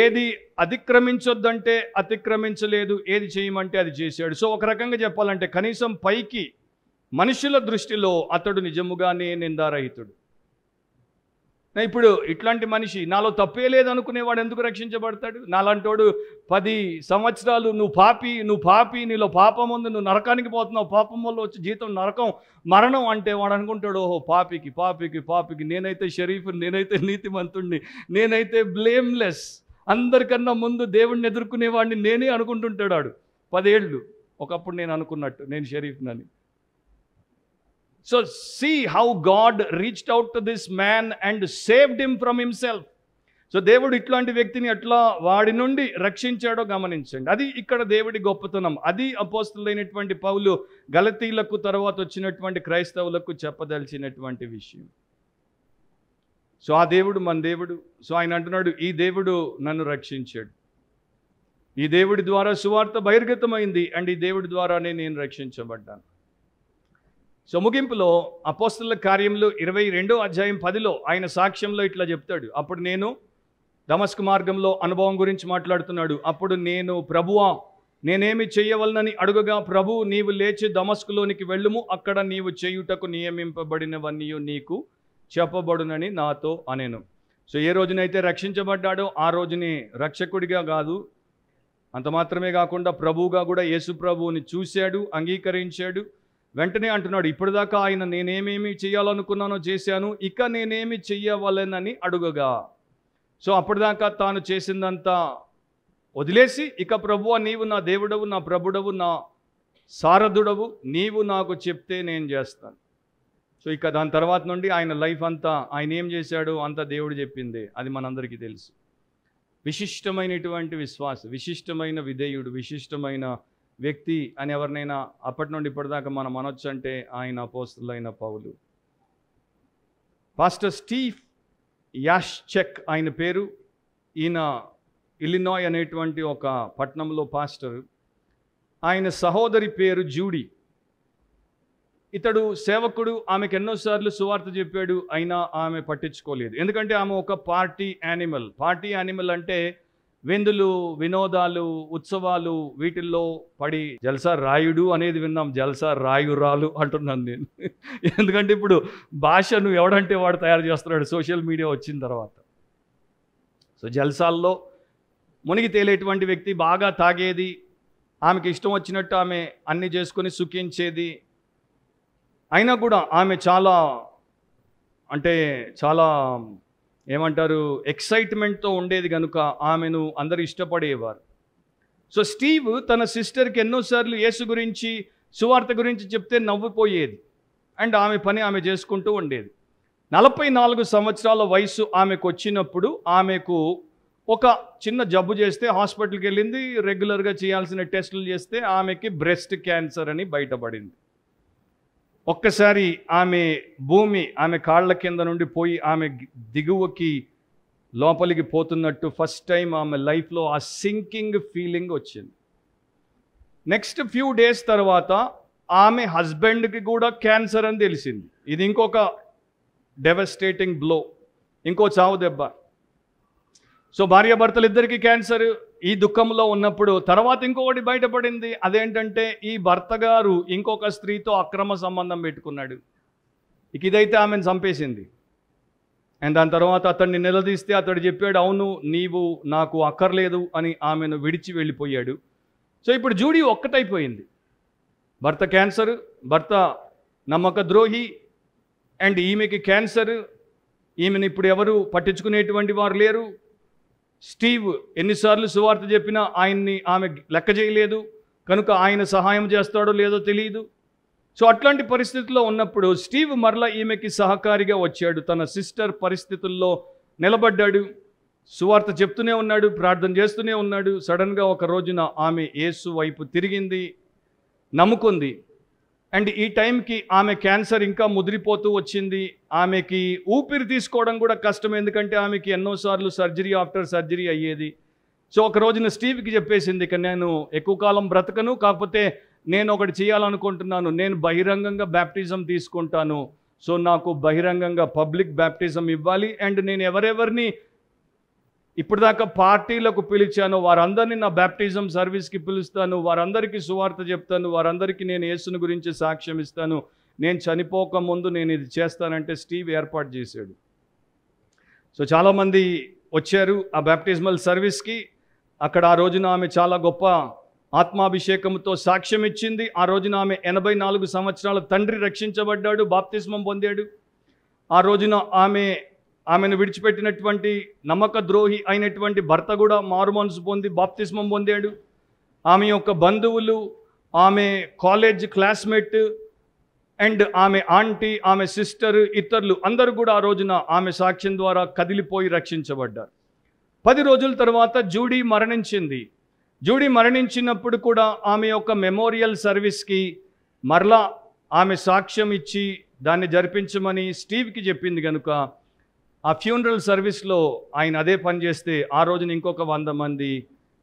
ఏది అతిక్రమించొద్దంటే అతిక్రమించలేదు, ఏది చేయమంటే అది చేశాడు. సో ఒక రకంగా చెప్పాలంటే కనీసం పైకి మనుషుల దృష్టిలో అతడు నిజముగానే నిందారహితుడు. ఇప్పుడు ఇట్లాంటి మనిషి, నాలో తప్పే లేదనుకునేవాడు ఎందుకు రక్షించబడతాడు? నాలాంటోడు 10 సంవత్సరాలు నువ్వు పాపి, నీలో పాపం ఉంది, నువ్వు నరకానికి పోతున్నావు, పాపం వల్ల వచ్చి జీతం నరకం, మరణం అంటే వాడు అనుకుంటాడు, ఓహో పాపికి నేనైతే షరీఫ్, నేనైతే నీతిమంతుణ్ణి, నేనైతే బ్లేమ్లెస్, అందరికన్నా ముందు దేవుణ్ణి ఎదుర్కొనేవాడిని నేనే అనుకుంటుంటాడు. వాడు 10 ఏళ్ళు ఒకప్పుడు నేను అనుకున్నట్టు నేను షరీఫ్నని. So see how God reached out to this man and saved him from himself. So దేవుడు ఇట్లాంటి వ్యక్తిని ఎట్లా వాడి నుండి రక్షించాడో గమనించండి. అది ఇక్కడ దేవుడి గొప్పతనం. అది అపోస్తలుడైనటువంటి పౌలు గలతీలకు తర్వాత వచ్చినటువంటి క్రైస్తవులకు చెప్పదలిచినటువంటి విషయం. సో ఆ దేవుడు మన దేవుడు. సో ఆయన అంటున్నాడు, ఈ దేవుడు నన్ను రక్షించాడు, ఈ దేవుడి ద్వారా సువార్త బహిర్గతమైంది అండ్ ఈ దేవుడి ద్వారానే నేను రక్షించబడ్డాను. సో ముగింపులో అపోస్తలుల కార్యములు 22వ అధ్యాయం 10లో ఆయన సాక్ష్యంలో ఇట్లా చెప్తాడు, అప్పుడు నేను దమస్కు మార్గంలో అనుభవం గురించి మాట్లాడుతున్నాడు. అప్పుడు నేను, ప్రభువా నేనేమి చెయ్యవలనని అడుగగా, ప్రభు నీవు లేచి దమస్కులోనికి వెళ్ళుము, అక్కడ నీవు చేయుటకు నియమింపబడినవన్నీ నీకు చెప్పబడునని నాతో అనెను. సో ఏ రోజునైతే రక్షించబడ్డాడో ఆ రోజుని రక్షకుడిగా కాదు, అంత మాత్రమే కాకుండా ప్రభువుగా కూడా యేసు ప్రభువుని చూశాడు, అంగీకరించాడు. వెంటనే అంటున్నాడు, ఇప్పటిదాకా ఆయన నేనేమేమి చేయాలనుకున్నానో చేశాను, ఇక నేనేమి చెయ్యవలెనని అడుగగా. సో అప్పటిదాకా తాను చేసిందంతా వదిలేసి, ఇక ప్రభువా నీవు నా దేవుడవు, నా ప్రభుడవు, నా సారథుడవు, నీవు నాకు చెప్తే నేను చేస్తాను. సో ఇక దాని తర్వాత నుండి ఆయన లైఫ్ అంతా ఆయన ఏం చేశాడో అంతా దేవుడు చెప్పిందే, అది మనందరికీ తెలుసు. విశిష్టమైనటువంటి విశ్వాస, విశిష్టమైన విధేయుడు, విశిష్టమైన వ్యక్తి అని ఎవరినైనా అప్పటి నుండి ఇప్పటిదాకా మనం అనొచ్చు అంటే ఆయన అపోస్తలుడైన పౌలు. పాస్టర్ స్టీవ్ యాష్చెక్ ఆయన పేరు. ఈయన ఇలినాయ్ అనేటువంటి ఒక పట్టణంలో పాస్టర్. ఆయన సహోదరి పేరు జూడీ. ఇతడు సేవకుడు. ఆమెకు ఎన్నోసార్లు సువార్త చెప్పాడు, అయినా ఆమె పట్టించుకోలేదు. ఎందుకంటే ఆమె ఒక పార్టీ యానిమల్. పార్టీ యానిమల్ అంటే విందులు, వినోదాలు, ఉత్సవాలు, వీటిల్లో పడి జల్సా రాయుడు అనేది విన్నాం, జల్సా రాయురాలు అంటున్నాను నేను. ఎందుకంటే ఇప్పుడు భాషను ఎవడంటే వాడు తయారు చేస్తున్నాడు సోషల్ మీడియా వచ్చిన తర్వాత. సో జల్సాల్లో మునిగి తేలేటువంటి వ్యక్తి, బాగా తాగేది, ఆమెకి ఇష్టం వచ్చినట్టు ఆమె అన్ని చేసుకొని సుఖించేది. అయినా కూడా ఆమె చాలా ఏమంటారు ఎక్సైట్మెంట్తో ఉండేది కనుక ఆమెను అందరూ ఇష్టపడేవారు. సో స్టీవ్ తన సిస్టర్కి ఎన్నోసార్లు యేసు గురించి, సువార్త గురించి చెప్తే నవ్వుపోయేది. అండ్ ఆమె పని ఆమె చేసుకుంటూ ఉండేది. 44 సంవత్సరాల వయసు ఆమెకు వచ్చినప్పుడు ఆమెకు ఒక చిన్న జబ్బు చేస్తే హాస్పిటల్కి వెళ్ళింది. రెగ్యులర్గా చేయాల్సిన టెస్టులు చేస్తే ఆమెకి బ్రెస్ట్ క్యాన్సర్ అని బయటపడింది. ఒక్కసారి ఆమె కాళ్ళ కింద నుండి పోయి ఆమె దిగువకి లోపలికి పోతున్నట్టు ఫస్ట్ టైం ఆమె లైఫ్లో ఆ సింకింగ్ ఫీలింగ్ వచ్చింది. నెక్స్ట్ ఫ్యూ డేస్ తర్వాత ఆమె హస్బెండ్కి కూడా క్యాన్సర్ అని తెలిసింది. ఇది ఇంకొక డెవస్టేటింగ్ బ్లో, ఇంకో చావు దెబ్బ. సో భార్యాభర్తలు ఇద్దరికి క్యాన్సర్. ఈ దుఃఖంలో ఉన్నప్పుడు తర్వాత ఇంకొకటి బయటపడింది. అదేంటంటే ఈ భర్త గారు ఇంకొక స్త్రీతో అక్రమ సంబంధం పెట్టుకున్నాడు. ఇదైతే ఆమెను చంపేసింది. అండ్ దాని తర్వాత అతన్ని నిలదీస్తే అతడు చెప్పాడు, అవును నీవు నాకు అక్కర్లేదు అని ఆమెను విడిచి వెళ్ళిపోయాడు. సో ఇప్పుడు జూడీ ఒక్కటైపోయింది. భర్త క్యాన్సర్, భర్త నమ్మక ద్రోహి, అండ్ ఈమెకి క్యాన్సర్. ఈమెను ఇప్పుడు ఎవరు పట్టించుకునేటువంటి వారు లేరు. స్టీవ్ ఎన్నిసార్లు సువార్త చెప్పినా ఆమె లెక్క చేయలేదు కనుక ఆయన సహాయం చేస్తాడో లేదో తెలియదు. సో అట్లాంటి పరిస్థితుల్లో ఉన్నప్పుడు స్టీవ్ మరలా ఈమెకి సహకారిగా వచ్చాడు. తన సిస్టర్ పరిస్థితుల్లో నిలబడ్డాడు, సువార్త చెప్తూనే ఉన్నాడు, ప్రార్థన చేస్తూనే ఉన్నాడు. సడన్గా ఒక రోజున ఆమె యేసు వైపు తిరిగింది, నమ్ముకుంది. అండ్ ఈ టైంకి ఆమె క్యాన్సర్ ఇంకా ముదిరిపోతూ వచ్చింది. ఆమెకి ఊపిరి తీసుకోవడం కూడా కష్టం, ఎందుకంటే ఆమెకి ఎన్నోసార్లు సర్జరీ ఆఫ్టర్ సర్జరీ అయ్యేది. సో ఒక రోజున స్టీవ్కి చెప్పేసింది, ఇక నేను ఎక్కువ కాలం బ్రతకను, కాకపోతే నేను ఒకటి చేయాలనుకుంటున్నాను, నేను బహిరంగంగా బ్యాప్టిజం తీసుకుంటాను. సో నాకు బహిరంగంగా పబ్లిక్ బ్యాప్టిజం ఇవ్వాలి. అండ్ నేను ఎవరెవరిని ఇప్పటిదాకా పార్టీలకు పిలిచాను వారందరినీ నా బ్యాప్టిజం సర్వీస్కి పిలుస్తాను, వారందరికీ సువార్త చెప్తాను, వారందరికీ నేను యేసుని గురించి సాక్ష్యం ఇస్తాను, నేను చనిపోకముందు నేను ఇది చేస్తానంటే స్టీవ్ ఏర్పాటు చేశాడు. సో చాలామంది వచ్చారు ఆ బ్యాప్టిజమల్ సర్వీస్కి. అక్కడ ఆ రోజున ఆమె చాలా గొప్ప ఆత్మాభిషేకంతో సాక్ష్యం ఇచ్చింది. ఆ రోజున ఆమె 84 సంవత్సరాల తండ్రి రక్షించబడ్డాడు, బాప్తిస్మం పొందాడు. ఆ రోజున ఆమెను విడిచిపెట్టినటువంటి నమ్మక ద్రోహి అయినటువంటి భర్త కూడా మారుమనసు పొంది బాప్తిస్మం పొందాడు. ఆమె యొక్క బంధువులు, ఆమె కాలేజ్ క్లాస్మేట్ అండ్ ఆమె ఆంటీ, ఆమె సిస్టర్, ఇతరులు అందరూ కూడా ఆ రోజున ఆమె సాక్ష్యం ద్వారా కదిలిపోయి రక్షించబడ్డారు. 10 రోజుల తర్వాత జూడీ మరణించింది. జూడీ మరణించినప్పుడు కూడా ఆమె యొక్క మెమోరియల్ సర్వీస్కి మరలా ఆమె సాక్ష్యం ఇచ్చి దాన్ని జరిపించమని స్టీవ్కి చెప్పింది కనుక ఆ ఫ్యూనరల్ సర్వీస్లో ఆయన అదే పని చేస్తే ఆ రోజున ఇంకొక 100 మంది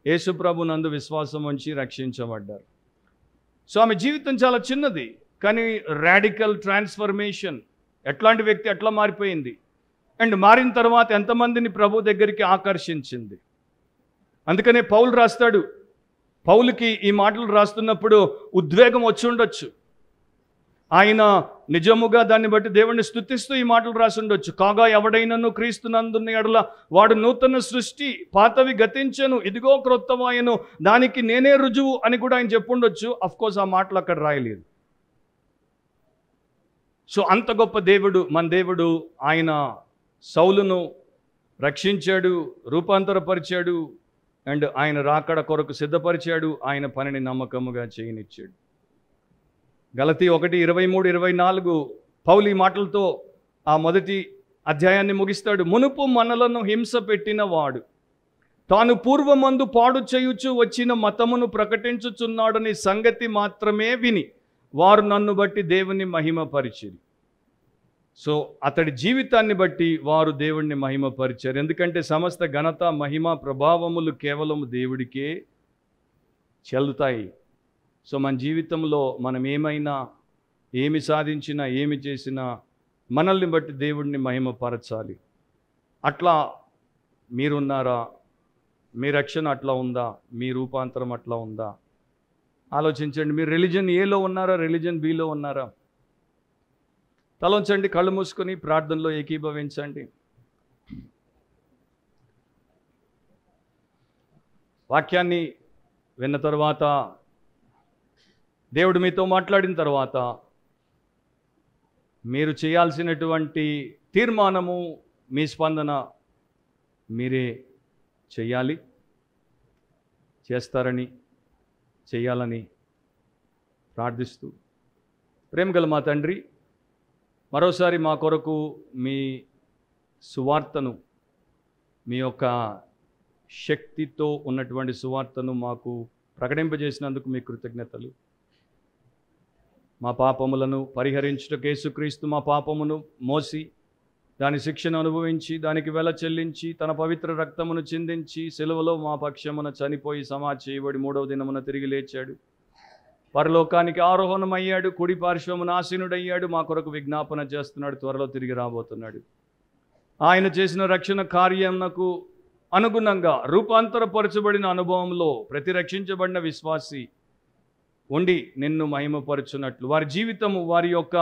యేసుప్రభు నందు విశ్వాసం ఉంచి రక్షించబడ్డారు. సో ఆమె జీవితం చాలా చిన్నది, కానీ రాడికల్ ట్రాన్స్ఫర్మేషన్. ఎట్లాంటి వ్యక్తి ఎట్లా మారిపోయింది, అండ్ మారిన తర్వాత ఎంతమందిని ప్రభు దగ్గరికి ఆకర్షించింది. అందుకనే పౌలు రాస్తాడు. పౌలుకి ఈ మాటలు రాస్తున్నప్పుడు ఉద్వేగం వచ్చి ఉండొచ్చు. ఆయన నిజముగా దాన్ని బట్టి దేవుణ్ణి స్తుతిస్తూ ఈ మాటలు రాసి ఉండొచ్చు. కాగా ఎవడైనను క్రీస్తునందున్న ఎడల వాడు నూతన సృష్టి, పాతవి గతించను, ఇదిగో క్రొత్తవాయను, దానికి నేనే రుజువు అని కూడా ఆయన చెప్పుండొచ్చు. అఫ్కోర్స్ ఆ మాటలు అక్కడ రాయలేదు. సో అంత గొప్ప దేవుడు మన దేవుడు. ఆయన సౌలును రక్షించాడు, రూపాంతరపరిచాడు, అండ్ ఆయన రాకడ కొరకు సిద్ధపరిచాడు, ఆయన పనిని నమ్మకముగా చేయనిచ్చాడు. గలతీ 1:23-24 పౌలు ఈ మాటలతో ఆ మొదటి అధ్యాయాన్ని ముగిస్తాడు. మునుపు మనలను హింస పెట్టిన వాడు తాను పూర్వమందు పాడు చేయుచు వచ్చిన మతమును ప్రకటించుచున్నాడని సంగతి మాత్రమే విని వారు నన్ను బట్టి దేవుని మహిమపరిచిరి. సో అతడి జీవితాన్ని బట్టి వారు దేవుణ్ణి మహిమపరిచారు. ఎందుకంటే సమస్త ఘనత, మహిమ, ప్రభావములు కేవలం దేవుడికే చెల్లుతాయి. సో మన జీవితంలో మనం ఏమి సాధించినా, ఏమి చేసినా మనల్ని బట్టి దేవుడిని మహిమపరచాలి. అట్లా మీరున్నారా? మీ రక్షణ అట్లా ఉందా? మీ రూపాంతరం అట్లా ఉందా? ఆలోచించండి. మీరు రిలీజన్ ఏలో ఉన్నారా? రిలీజన్ బిలో ఉన్నారా? తలంచండి, కళ్ళు మూసుకొని ప్రార్థనలో ఏకీభవించండి. వాక్యాన్ని విన్న తర్వాత, దేవుడు మీతో మాట్లాడిన తర్వాత మీరు చేయాల్సినటువంటి తీర్మానము, మీ స్పందన మీరే చెయ్యాలి. చేస్తారని, చెయ్యాలని ప్రార్థిస్తూ, ప్రేమగల మా తండ్రి, మరోసారి మా కొరకు మీ సువార్తను, మీ యొక్క శక్తితో ఉన్నటువంటి సువార్తను మాకు ప్రకటింపజేసినందుకు మీ కృతజ్ఞతలు. మా పాపములను పరిహరించుటకు యేసుక్రీస్తు మా పాపమును మోసి, దాని శిక్షను అనుభవించి, దానికి వెల చెల్లించి, తన పవిత్ర రక్తమును చిందించి, సిలువలో మా పక్షమున చనిపోయి సమాధి చేయబడి 3వ దినమున తిరిగి లేచాడు. పరలోకానికి ఆరోహణమయ్యాడు. కుడి పార్శ్వమున ఆసీనుడయ్యాడు. మా కొరకు విజ్ఞాపన చేస్తున్నాడు. త్వరలో తిరిగి రాబోతున్నాడు. ఆయన చేసిన రక్షణ కార్యమునకు అనుగుణంగా రూపాంతరపరచబడిన అనుభవంలో ప్రతి రక్షించబడిన విశ్వాసి ఉండి నిన్ను మహిమపరచున్నట్లు, వారి జీవితము, వారి యొక్క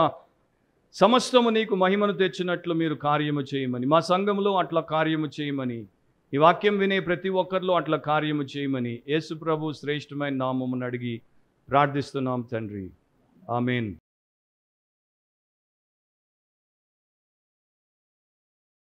సమస్తము నీకు మహిమను తెచ్చినట్లు మీరు కార్యము చేయమని, మా సంఘంలో అట్లా కార్యము చేయమని, ఈ వాక్యం వినే ప్రతి ఒక్కరిలో అట్లా కార్యము చేయమని యేసు ప్రభు శ్రేష్టమైన నామమును అడిగి ప్రార్థిస్తున్నాం తండ్రి. ఆమేన్.